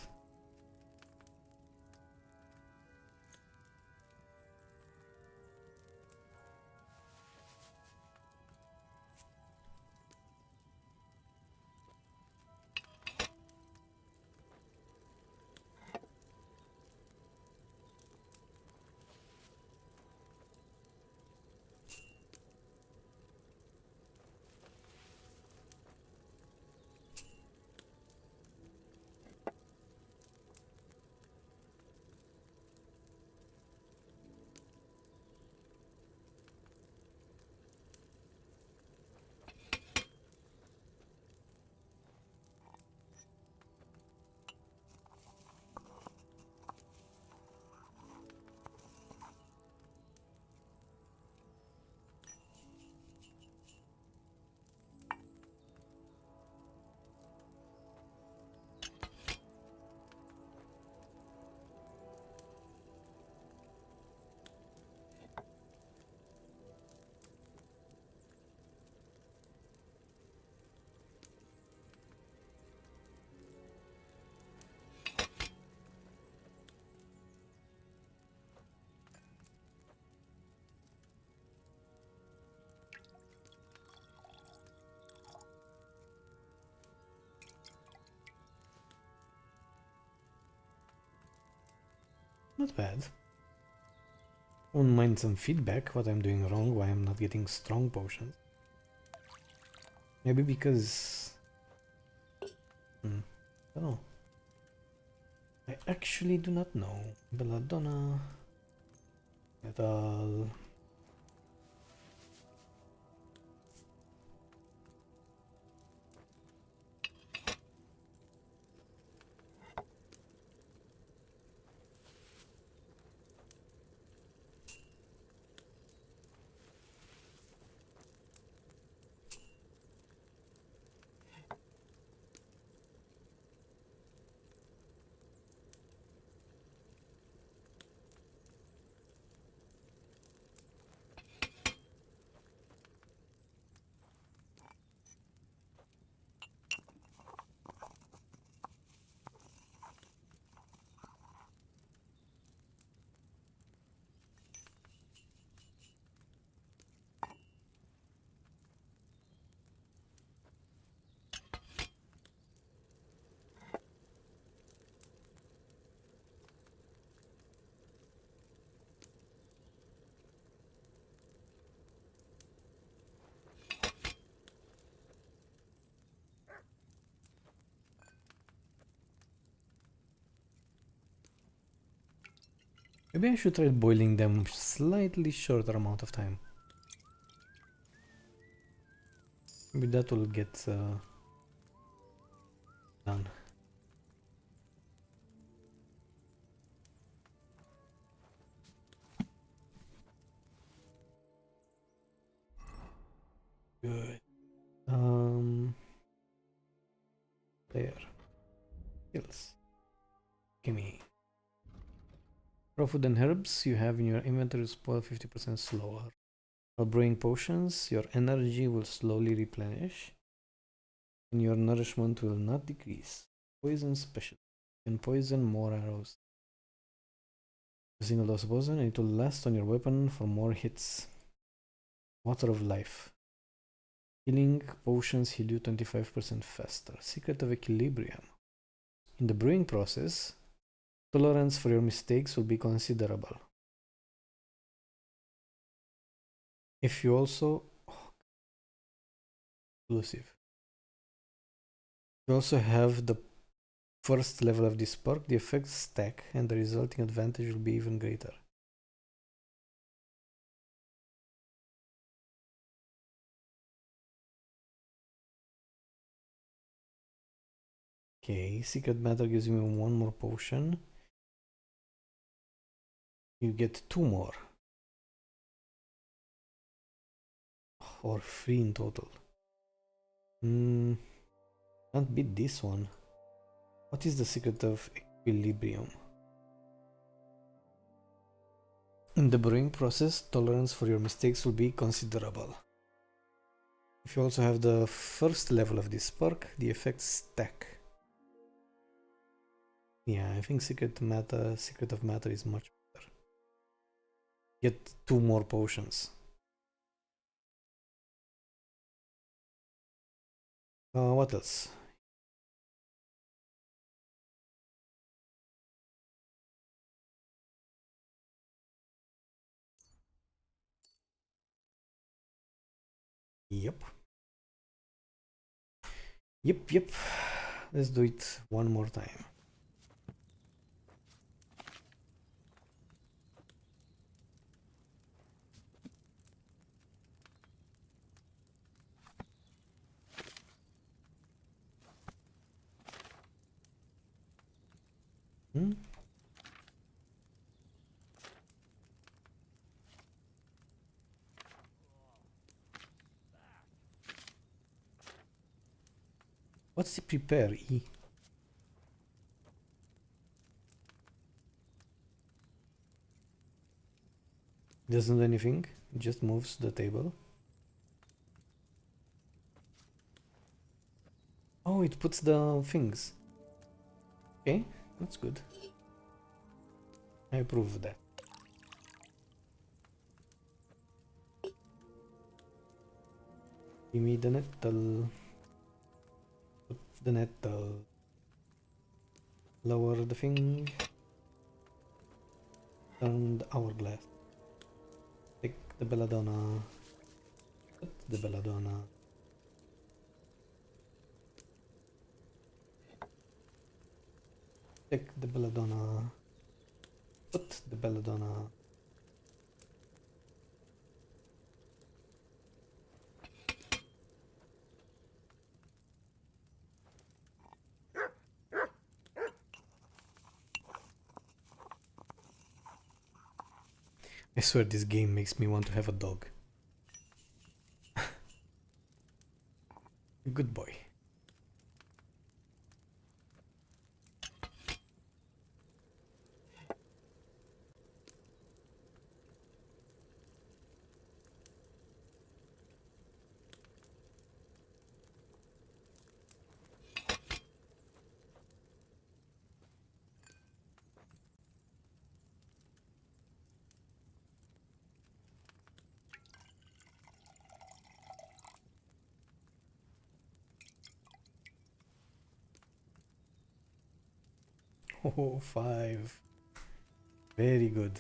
Not bad. Wouldn't mind some feedback, what I'm doing wrong, why I'm not getting strong potions. Maybe because... I don't know. I actually do not know. Belladonna... Metal... Maybe I should try boiling them slightly shorter amount of time. Maybe that will get done. Good. There. Skills. Gimme. Raw food and herbs you have in your inventory spoil 50% slower. While brewing potions, your energy will slowly replenish and your nourishment will not decrease. Poison special. You can poison more arrows. A single dose of poison and it will last on your weapon for more hits. Water of life. Healing potions heal you 25% faster. Secret of equilibrium. In the brewing process, tolerance for your mistakes will be considerable. If you also exclusive. You also have the first level of this perk, the effects stack and the resulting advantage will be even greater. Okay, secret matter gives me one more potion. You get 2 more. Or 3 in total. Can't beat this one. What is the secret of equilibrium? In the brewing process, tolerance for your mistakes will be considerable. If you also have the first level of this perk, the effects stack. Yeah, I think secret of matter is much better. Get 2 more potions. What else? Yep. Let's do it one more time. What's the prepare E? Doesn't do anything, it just moves the table. Oh, it puts the things. Okay, that's good. I approve of that. Give me the nettle. Put the nettle. Lower the thing. Turn the hourglass. Take the belladonna. Put the belladonna. Take the belladonna. Put the belladonna. I swear this game makes me want to have a dog. Good boy. Oh, 5. Very good.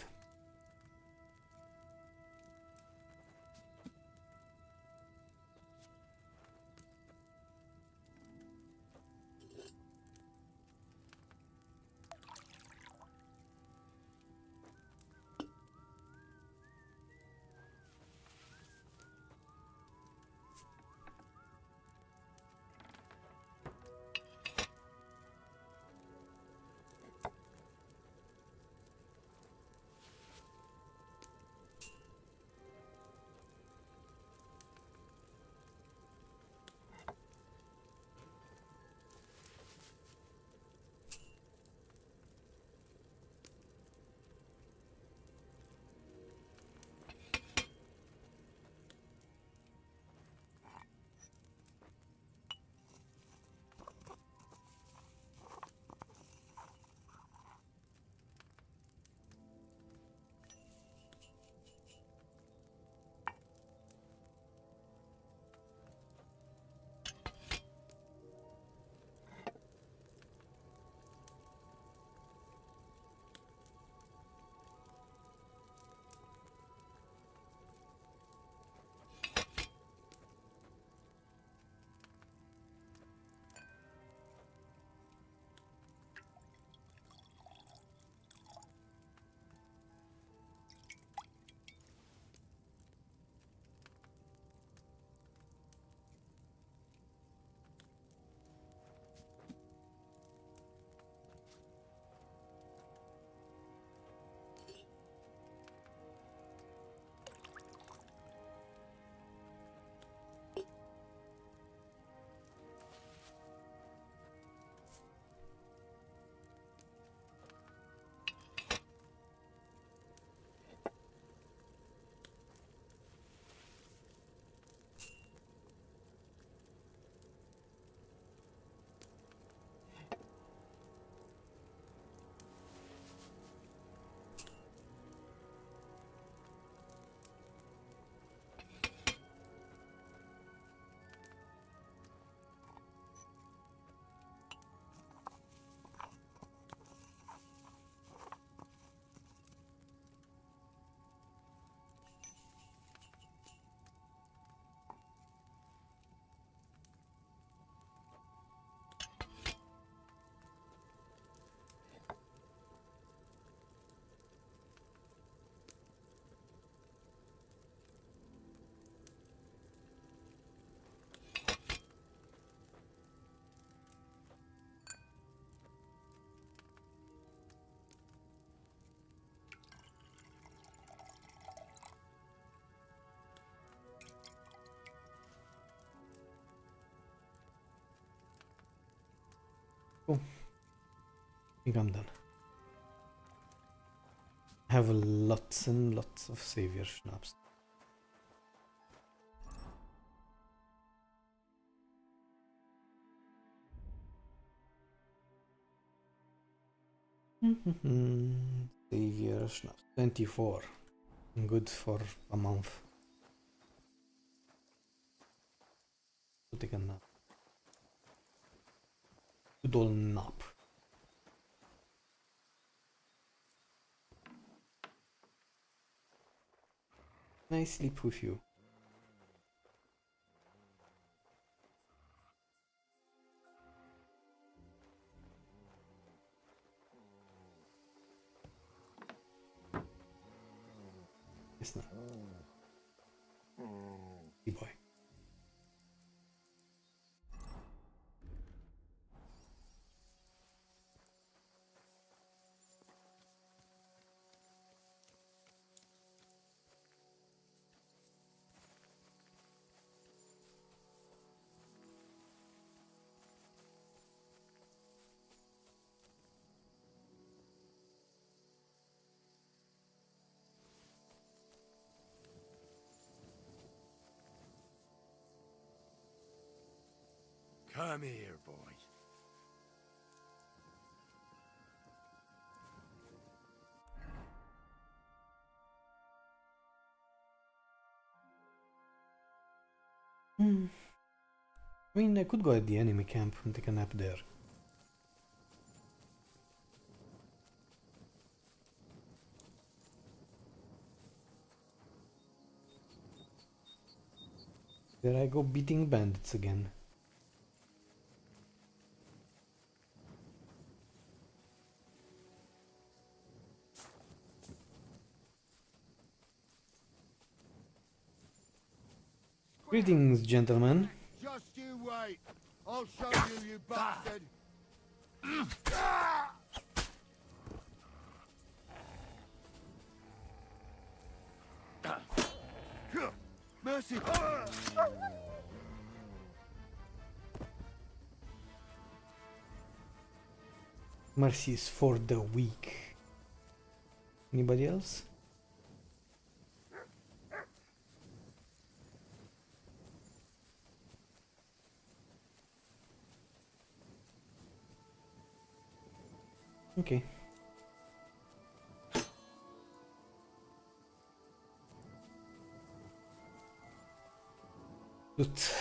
Cool. I think I'm done. I have lots and lots of savior schnapps. Savior schnapps. 24. Good for a month. To take a nap. Good old nap. Nice sleep with you. Yes, no. Hey boy. Come here, boy. I mean, I could go at the enemy camp and take a nap there. There I go beating bandits again. Greetings, gentlemen. Just you wait. I'll show you, you bastard. Mercy. Mercy is for the weak. Anybody else? Okay. Loot.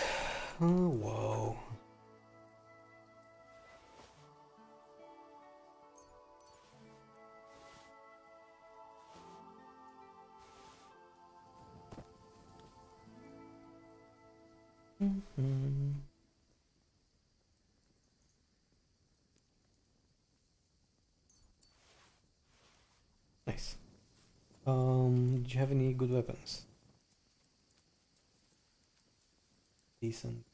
Oh, wow. Nice. Do you have any good weapons? Decent.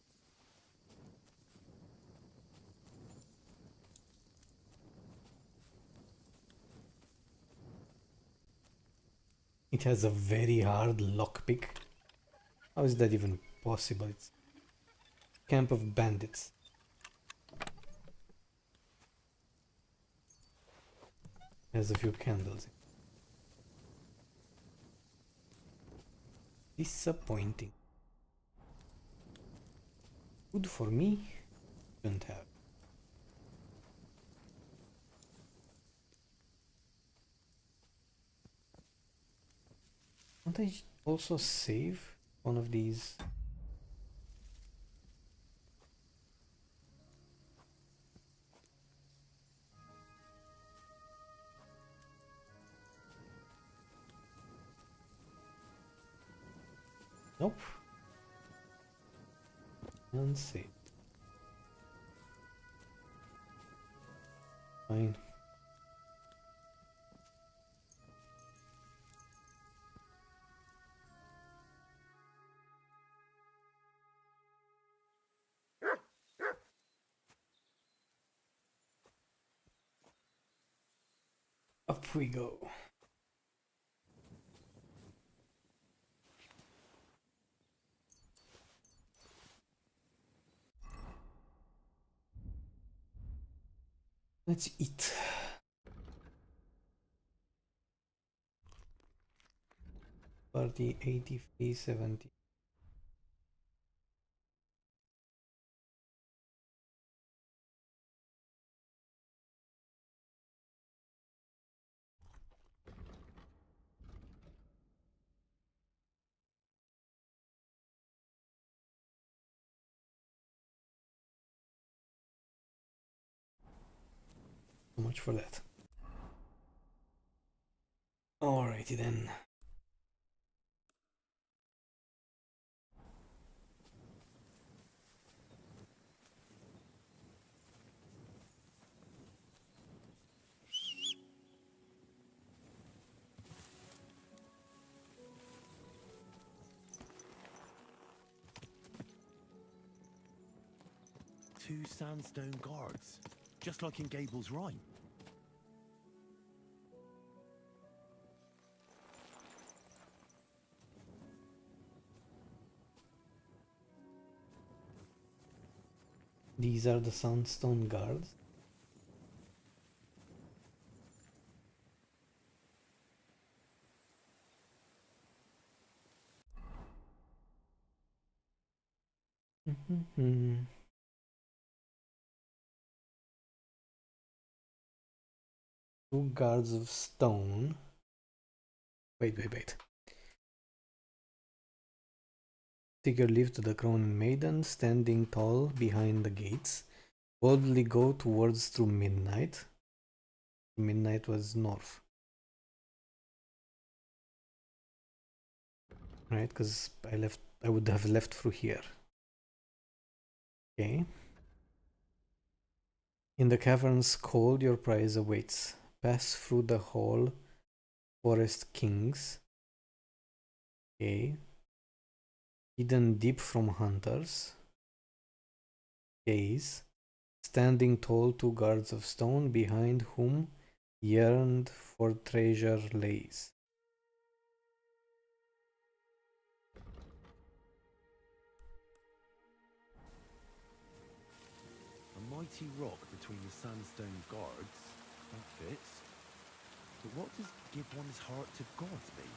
It has a very hard lockpick. How is that even possible? It's camp of bandits. Has a few candles. Disappointing. Good for me. Don't have. Can't I also save one of these? Nope. And save. Fine. Up we go. Let's eat. Party 83, 70. So much for that. Alrighty then. 2 sandstone guards, just like in Gable's rhyme. These are the sandstone guards. Two guards of stone. Wait. Figure live to the crowned maiden, standing tall behind the gates. Boldly go towards through midnight. Midnight was north. Right, because I would have left through here. Okay. In the cavern's cold, your prize awaits. Pass through the hall, forest kings. Okay. Hidden deep from hunters. Gaze. Standing tall, two guards of stone, behind whom yearned for treasure lays. A mighty rock between the sandstone guards. That fits. But what does give one's heart to gods mean?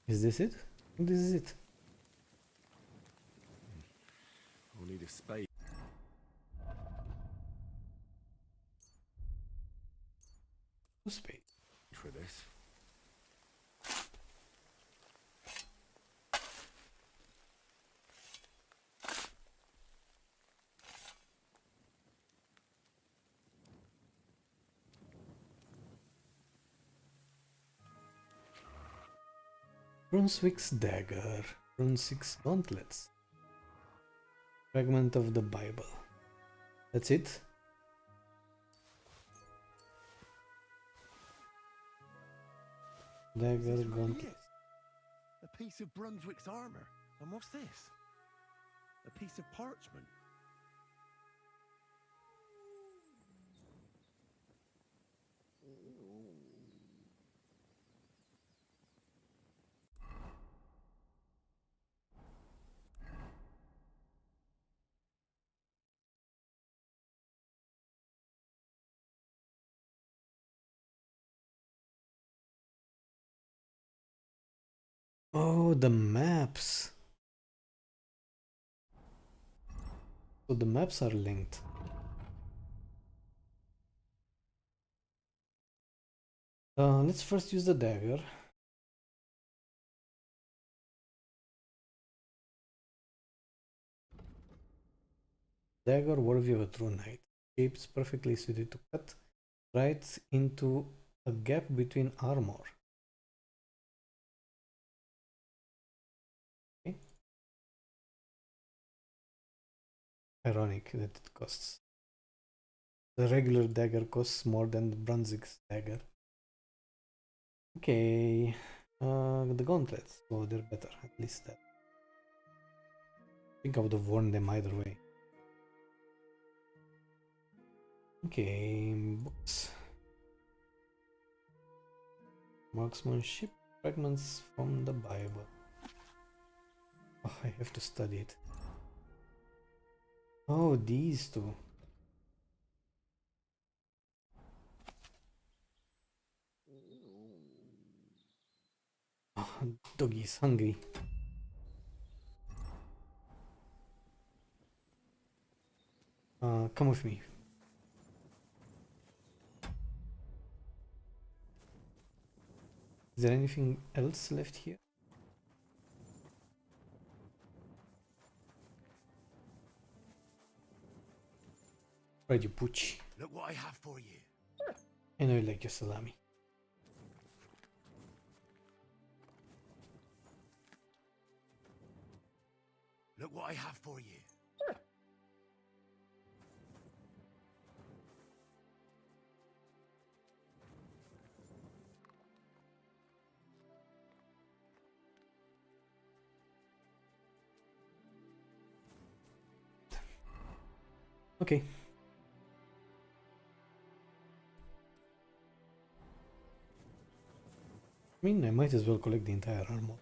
Is this it? This is it. I'll need a spade. A spade For this. Brunswick's dagger, Brunswick's gauntlets, fragment of the Bible. That's it? Dagger, gauntlet. A piece of Brunswick's armor. And what's this? A piece of parchment. Oh, the maps. So the maps are linked. Let's first use the dagger. Dagger worthy of a true knight. Shapes perfectly suited to cut right into a gap between armor. Okay. Ironic that it costs. The regular dagger costs more than the Brunswick's dagger. Okay. The gauntlets. Oh, they're better. At least that. I think I would have worn them either way. Okay, books. Marksmanship, fragments from the Bible. Oh, I have to study it. Oh, these two. Oh, doggy's hungry. Come with me. Is there anything else left here? Right, you pooch. Look what I have for you. I know you like your salami. Look what I have for you. Okay. I mean, I might as well collect the entire armor.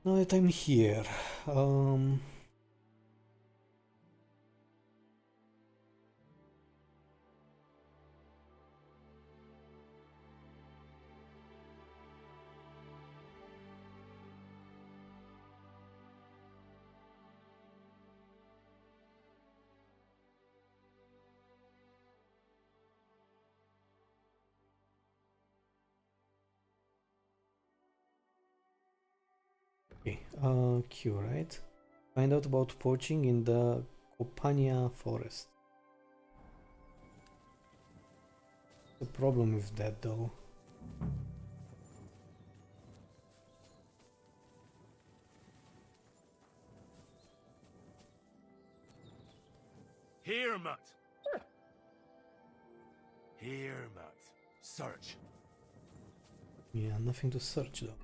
Now that I'm here, okay, Q, right? Find out about poaching in the Copania forest. The problem with that, though. Here, Mutt. Here, Mutt. Search. Yeah, nothing to search, though.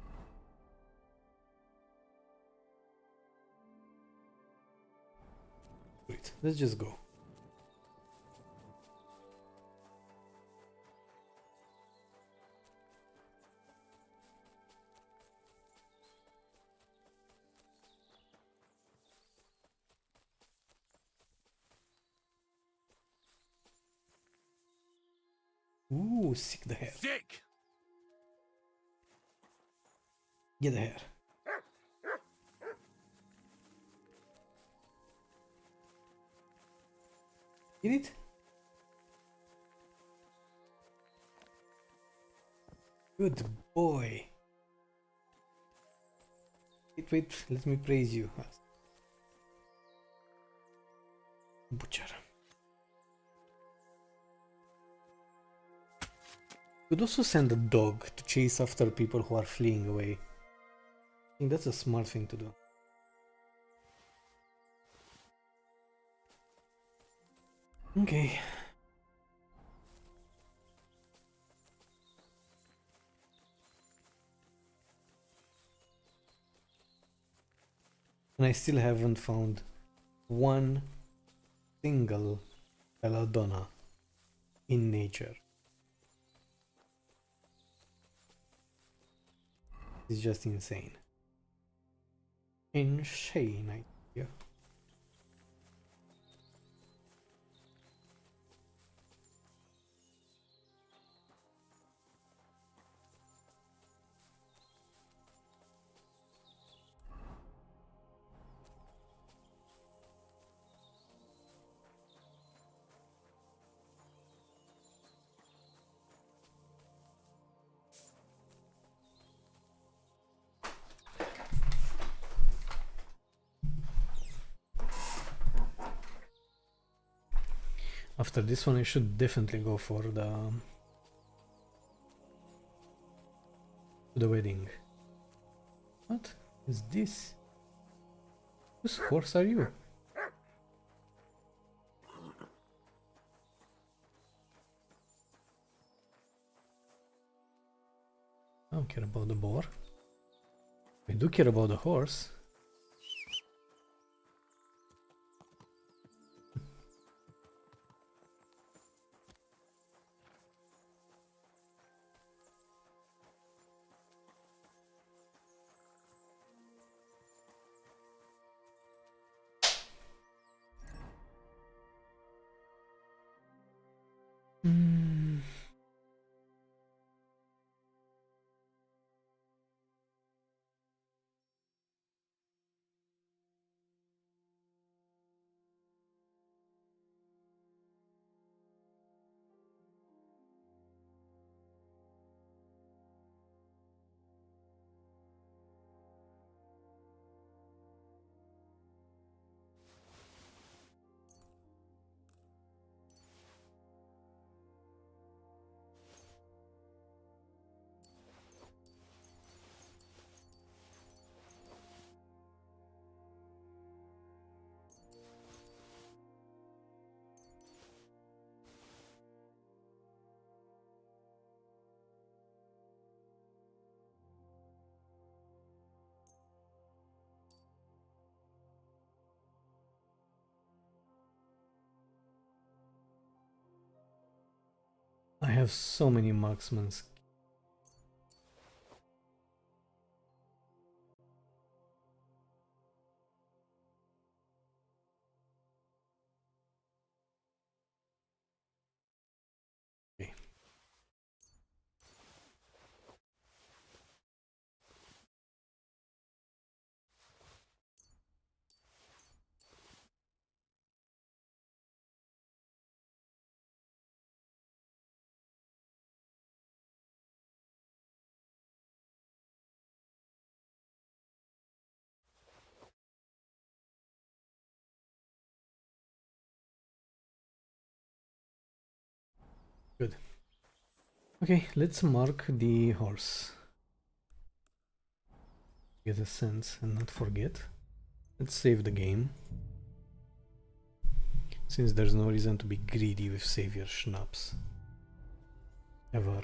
Wait, let's just go. Ooh, sick the hair. Sick! Get the hair. Get it? Good boy. Wait, let me praise you. Butcher. Could also send a dog to chase after people who are fleeing away. I think that's a smart thing to do. Okay. And I still haven't found one single belladonna in nature. It's just insane. Insane idea. After this one I should definitely go for the wedding. What is this? Whose horse are you? I don't care about the boar. I do care about the horse. I have so many marksmen. Okay. Good. Okay, let's mark the horse. Get a sense and not forget. Let's save the game. Since there's no reason to be greedy with savior schnapps. Ever.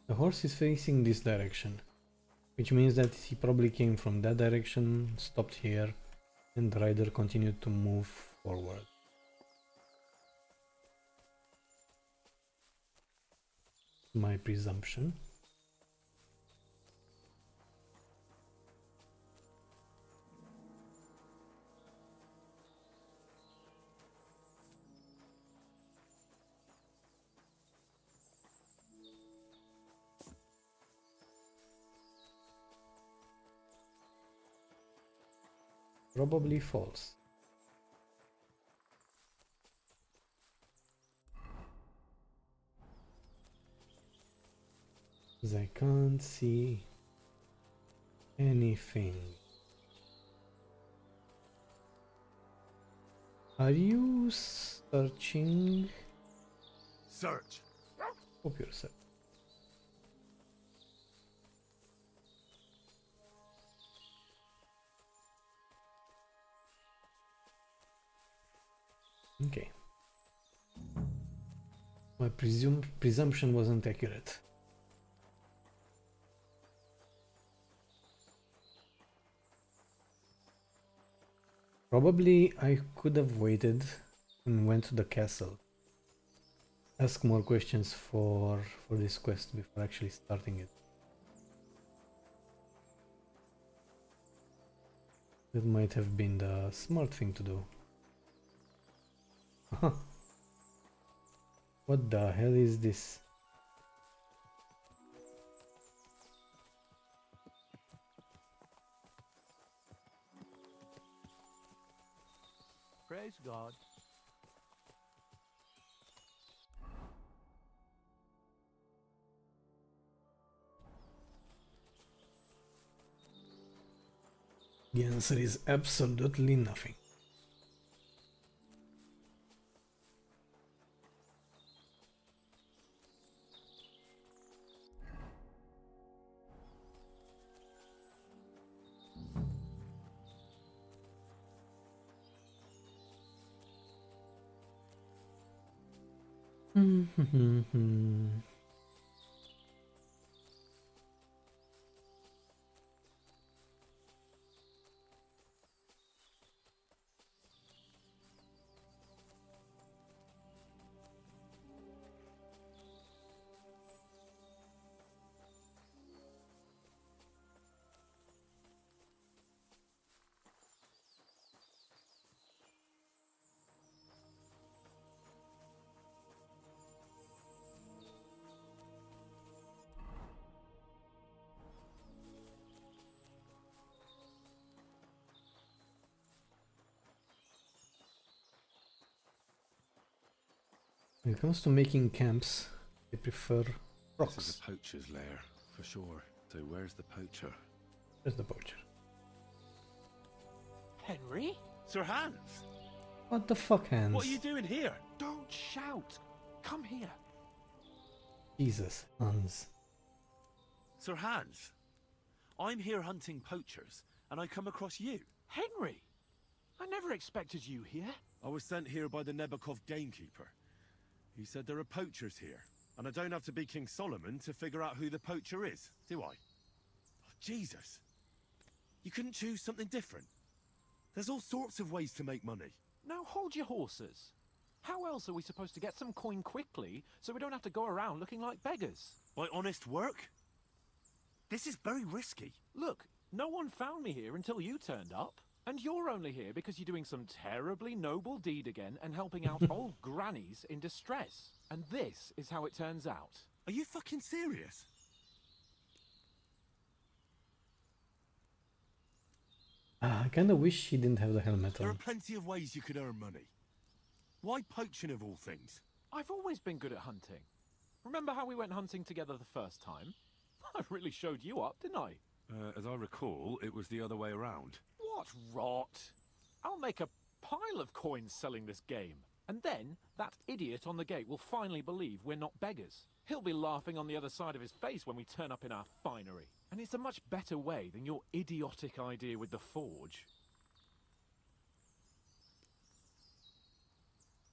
The horse is facing this direction, which means that he probably came from that direction, stopped here, and the rider continued to move forward. My presumption. Probably false. Because I can't see anything. Are you searching? Search. Hope you're searching. Okay. My presumption wasn't accurate. Probably I could have waited and went to the castle. Ask more questions for this quest before actually starting it. That might have been the smart thing to do. What the hell is this? Praise God. The answer is absolutely nothing. When it comes to making camps, I prefer rocks. This is a poacher's lair, for sure. So where's the poacher? There's the poacher. Henry? Sir Hans! What the fuck, Hans? What are you doing here? Don't shout! Come here. Jesus, Hans. Sir Hans, I'm here hunting poachers, and I come across you. Henry! I never expected you here. I was sent here by the Nebakov gamekeeper. He said there are poachers here. And I don't have to be King Solomon to figure out who the poacher is, do I? Oh, Jesus. You couldn't choose something different? There's all sorts of ways to make money. Now hold your horses. How else are we supposed to get some coin quickly so we don't have to go around looking like beggars? By honest work? This is very risky. Look, no one found me here until you turned up. And you're only here because you're doing some terribly noble deed again and helping out old grannies in distress. And this is how it turns out. Are you fucking serious? I kinda wish he didn't have the helmet There are on. plenty of ways you could earn money. Why poaching of all things? I've always been good at hunting. Remember how we went hunting together the first time? I really showed you up, didn't I? As I recall, it was the other way around. What rot! I'll make a pile of coins selling this game. And then, that idiot on the gate will finally believe we're not beggars. He'll be laughing on the other side of his face when we turn up in our finery. And it's a much better way than your idiotic idea with the forge.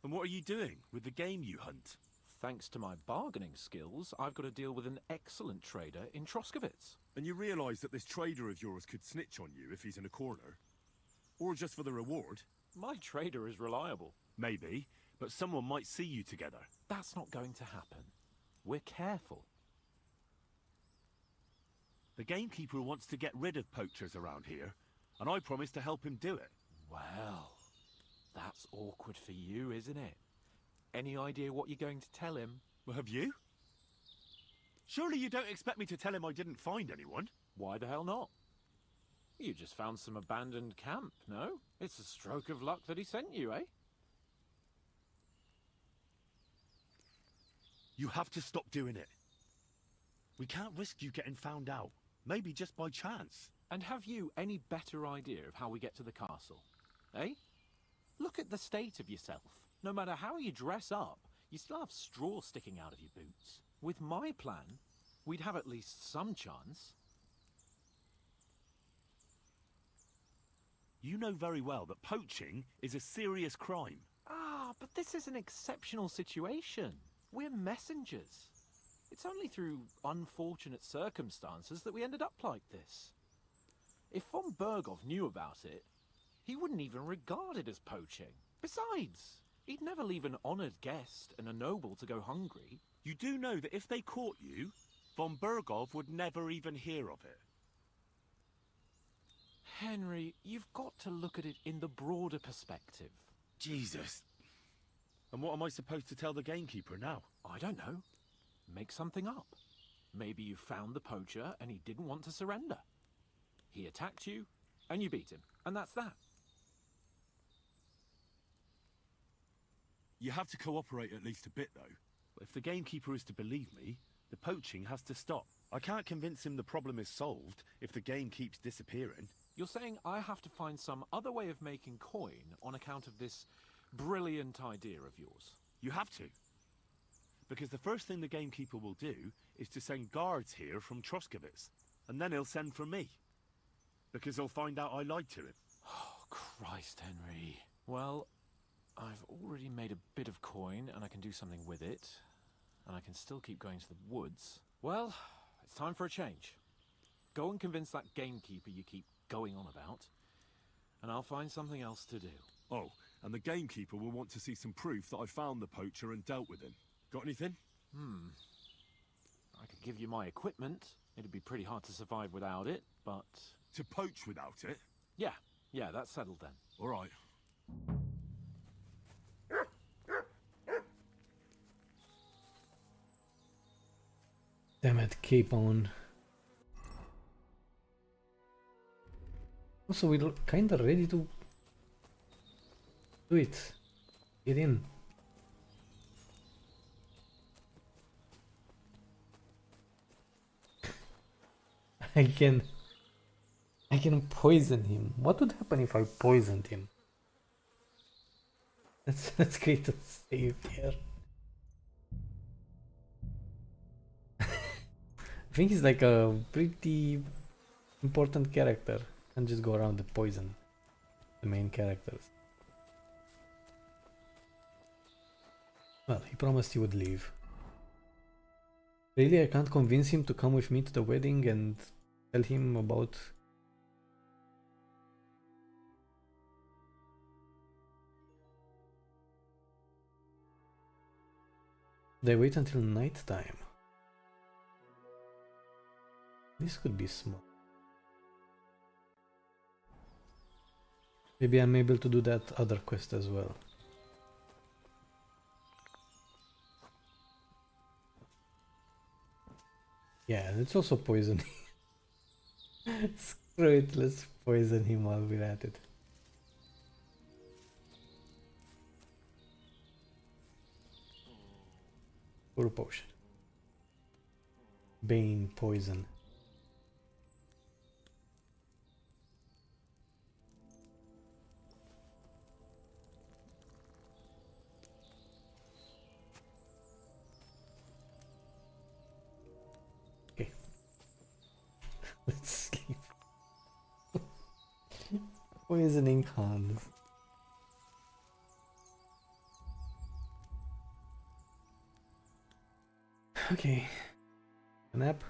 And what are you doing with the game you hunt? Thanks to my bargaining skills, I've got to deal with an excellent trader in Troskowitz. And you realise that this trader of yours could snitch on you if he's in a corner? Or just for the reward? My trader is reliable. Maybe, but someone might see you together. That's not going to happen. We're careful. The gamekeeper wants to get rid of poachers around here, and I promise to help him do it. Well, that's awkward for you, isn't it? Any idea what you're going to tell him? Well, have you? Surely you don't expect me to tell him I didn't find anyone? Why the hell not? You just found some abandoned camp, no? It's a stroke of luck that he sent you, eh? You have to stop doing it. We can't risk you getting found out. Maybe just by chance. And have you any better idea of how we get to the castle? Eh? Look at the state of yourself. No matter how you dress up, you still have straw sticking out of your boots. With my plan, we'd have at least some chance. You know very well that poaching is a serious crime. Ah, but this is an exceptional situation. We're messengers. It's only through unfortunate circumstances that we ended up like this. If von Berghoff knew about it, he wouldn't even regard it as poaching. Besides, he'd never leave an honoured guest and a noble to go hungry. You do know that if they caught you, von Berghoff would never even hear of it. Henry, you've got to look at it in the broader perspective. Jesus. And what am I supposed to tell the gamekeeper now? I don't know. Make something up. Maybe you found the poacher and he didn't want to surrender. He attacked you and you beat him. And that's that. You have to cooperate at least a bit, though. If the gamekeeper is to believe me, the poaching has to stop. I can't convince him the problem is solved if the game keeps disappearing. You're saying I have to find some other way of making coin on account of this brilliant idea of yours? You have to. Because the first thing the gamekeeper will do is to send guards here from Troskowitz. And then he'll send for me. Because he'll find out I lied to him. Oh, Christ, Henry. Well, I've already made a bit of coin and I can do something with it. And I can still keep going to the woods. Well, it's time for a change. Go and convince that gamekeeper you keep going on about. And I'll find something else to do. Oh, and the gamekeeper will want to see some proof that I found the poacher and dealt with him. Got anything? I could give you my equipment. It'd be pretty hard to survive without it, but... To poach without it? Yeah, that's settled then. All right. Damn it, keep on. Also, we're kinda ready to do it. Get in. I can poison him. What would happen if I poisoned him? Let's create a save here. I think he's like a pretty important character. Can't just go around and poison the main characters. Well, he promised he would leave. Really, I can't convince him to come with me to the wedding and tell him about... They wait until night time. This could be smart. Maybe I'm able to do that other quest as well. Yeah, let's also poison him. Screw it, let's poison him while we're at it. Poor potion. Bane poison. Okay. Let's sleep. Poisoning Hans. Okay. A nap.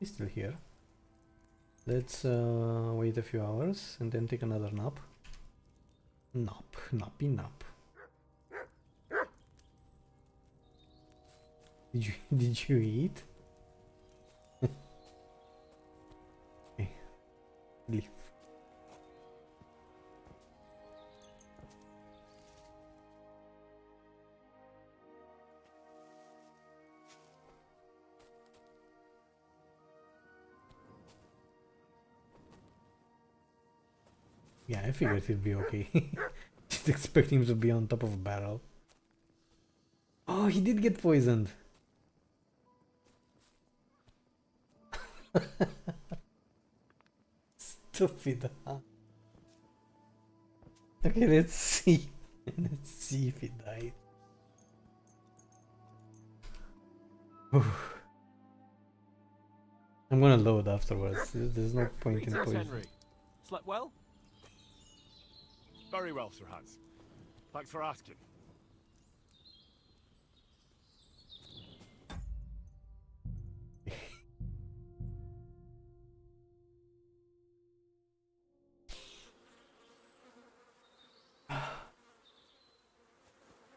He's still here. Let's wait a few hours and then take another nap. Nap, nappy nap. Did you eat? Okay. Leave. Yeah, I figured he'd be okay. Just expect him to be on top of a barrel. Oh, he did get poisoned. Stupid, huh? Okay, let's see. Let's see if he died. I'm gonna load afterwards. There's no point in Greetings, poison. Henry. Slept well? Very well, Sir Hans. Thanks for asking.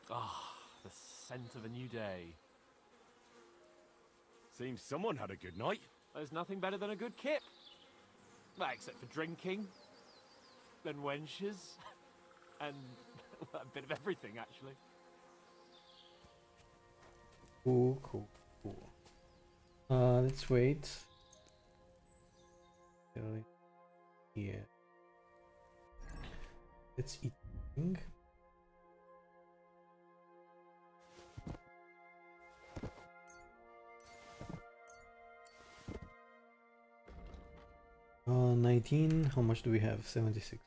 Ah, the scent of a new day. Seems someone had a good night. There's nothing better than a good kip. Well, except for drinking, and wenches, and a bit of everything, actually. Cool, cool, cool. Let's wait. Yeah. Let's eat. Thing. Uh, 19. How much do we have? 76.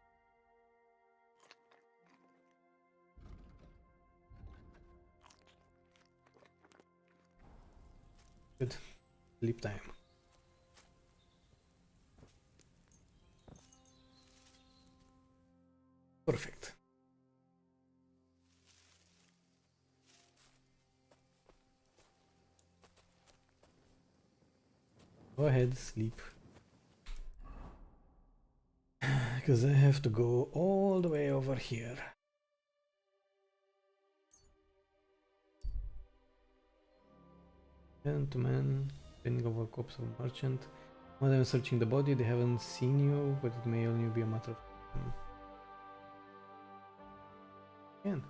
Good. Sleep time. Perfect. Go ahead, sleep. Because I have to go all the way over here. Gentleman, depending on a corpse of a merchant. While I'm searching the body, they haven't seen you, but it may only be a matter of time. Again.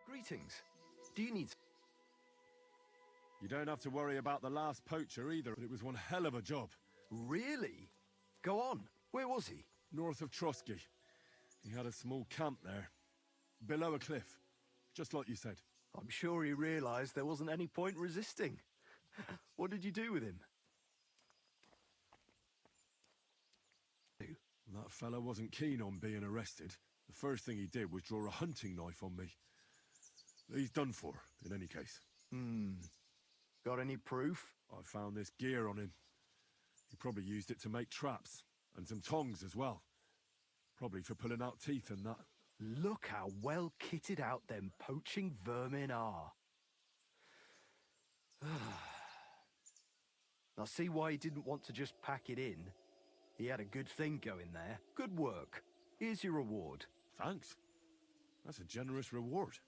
Greetings. Do you need... You don't have to worry about the last poacher either, but it was one hell of a job. Really? Go on. Where was he? North of Trotsky. He had a small camp there. Below a cliff. Just like you said. I'm sure he realized there wasn't any point resisting. What did you do with him? That fella wasn't keen on being arrested. The first thing he did was draw a hunting knife on me. He's done for, in any case. Got any proof? I found this gear on him. He probably used it to make traps, and some tongs as well. Probably for pulling out teeth and that. Look how well kitted out them poaching vermin are. I see why he didn't want to just pack it in. He had a good thing going there. Good work. Here's your reward. Thanks. That's a generous reward.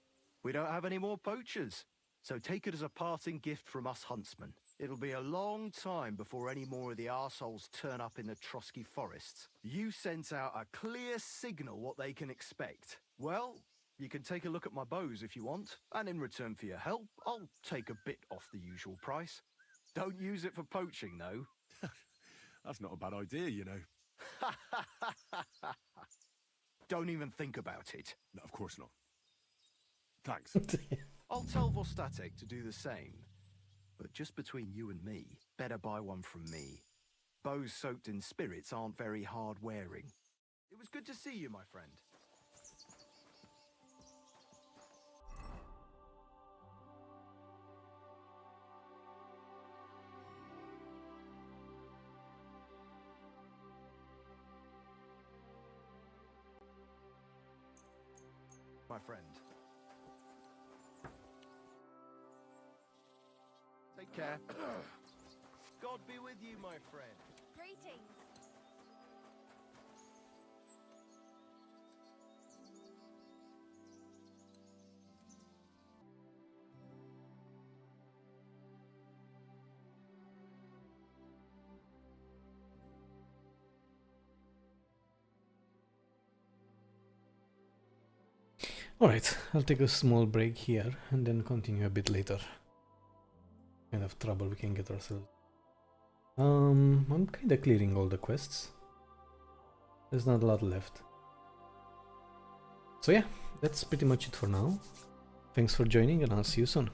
We don't have any more poachers, so take it as a parting gift from us huntsmen. It'll be a long time before any more of the arseholes turn up in the Trusky forests. You sent out a clear signal what they can expect. Well, you can take a look at my bows if you want, and in return for your help, I'll take a bit off the usual price. Don't use it for poaching, though. That's not a bad idea, you know. Don't even think about it. No, of course not. Thanks. I'll tell Vostatek to do the same. But just between you and me, better buy one from me. Bows soaked in spirits aren't very hard wearing. It was good to see you, my friend. My friend. Take care. God be with you, my friend. Greetings. Alright, I'll take a small break here and then continue a bit later. Kind of trouble we can get ourselves. I'm kinda clearing all the quests. There's not a lot left. So yeah, that's pretty much it for now. Thanks for joining and I'll see you soon.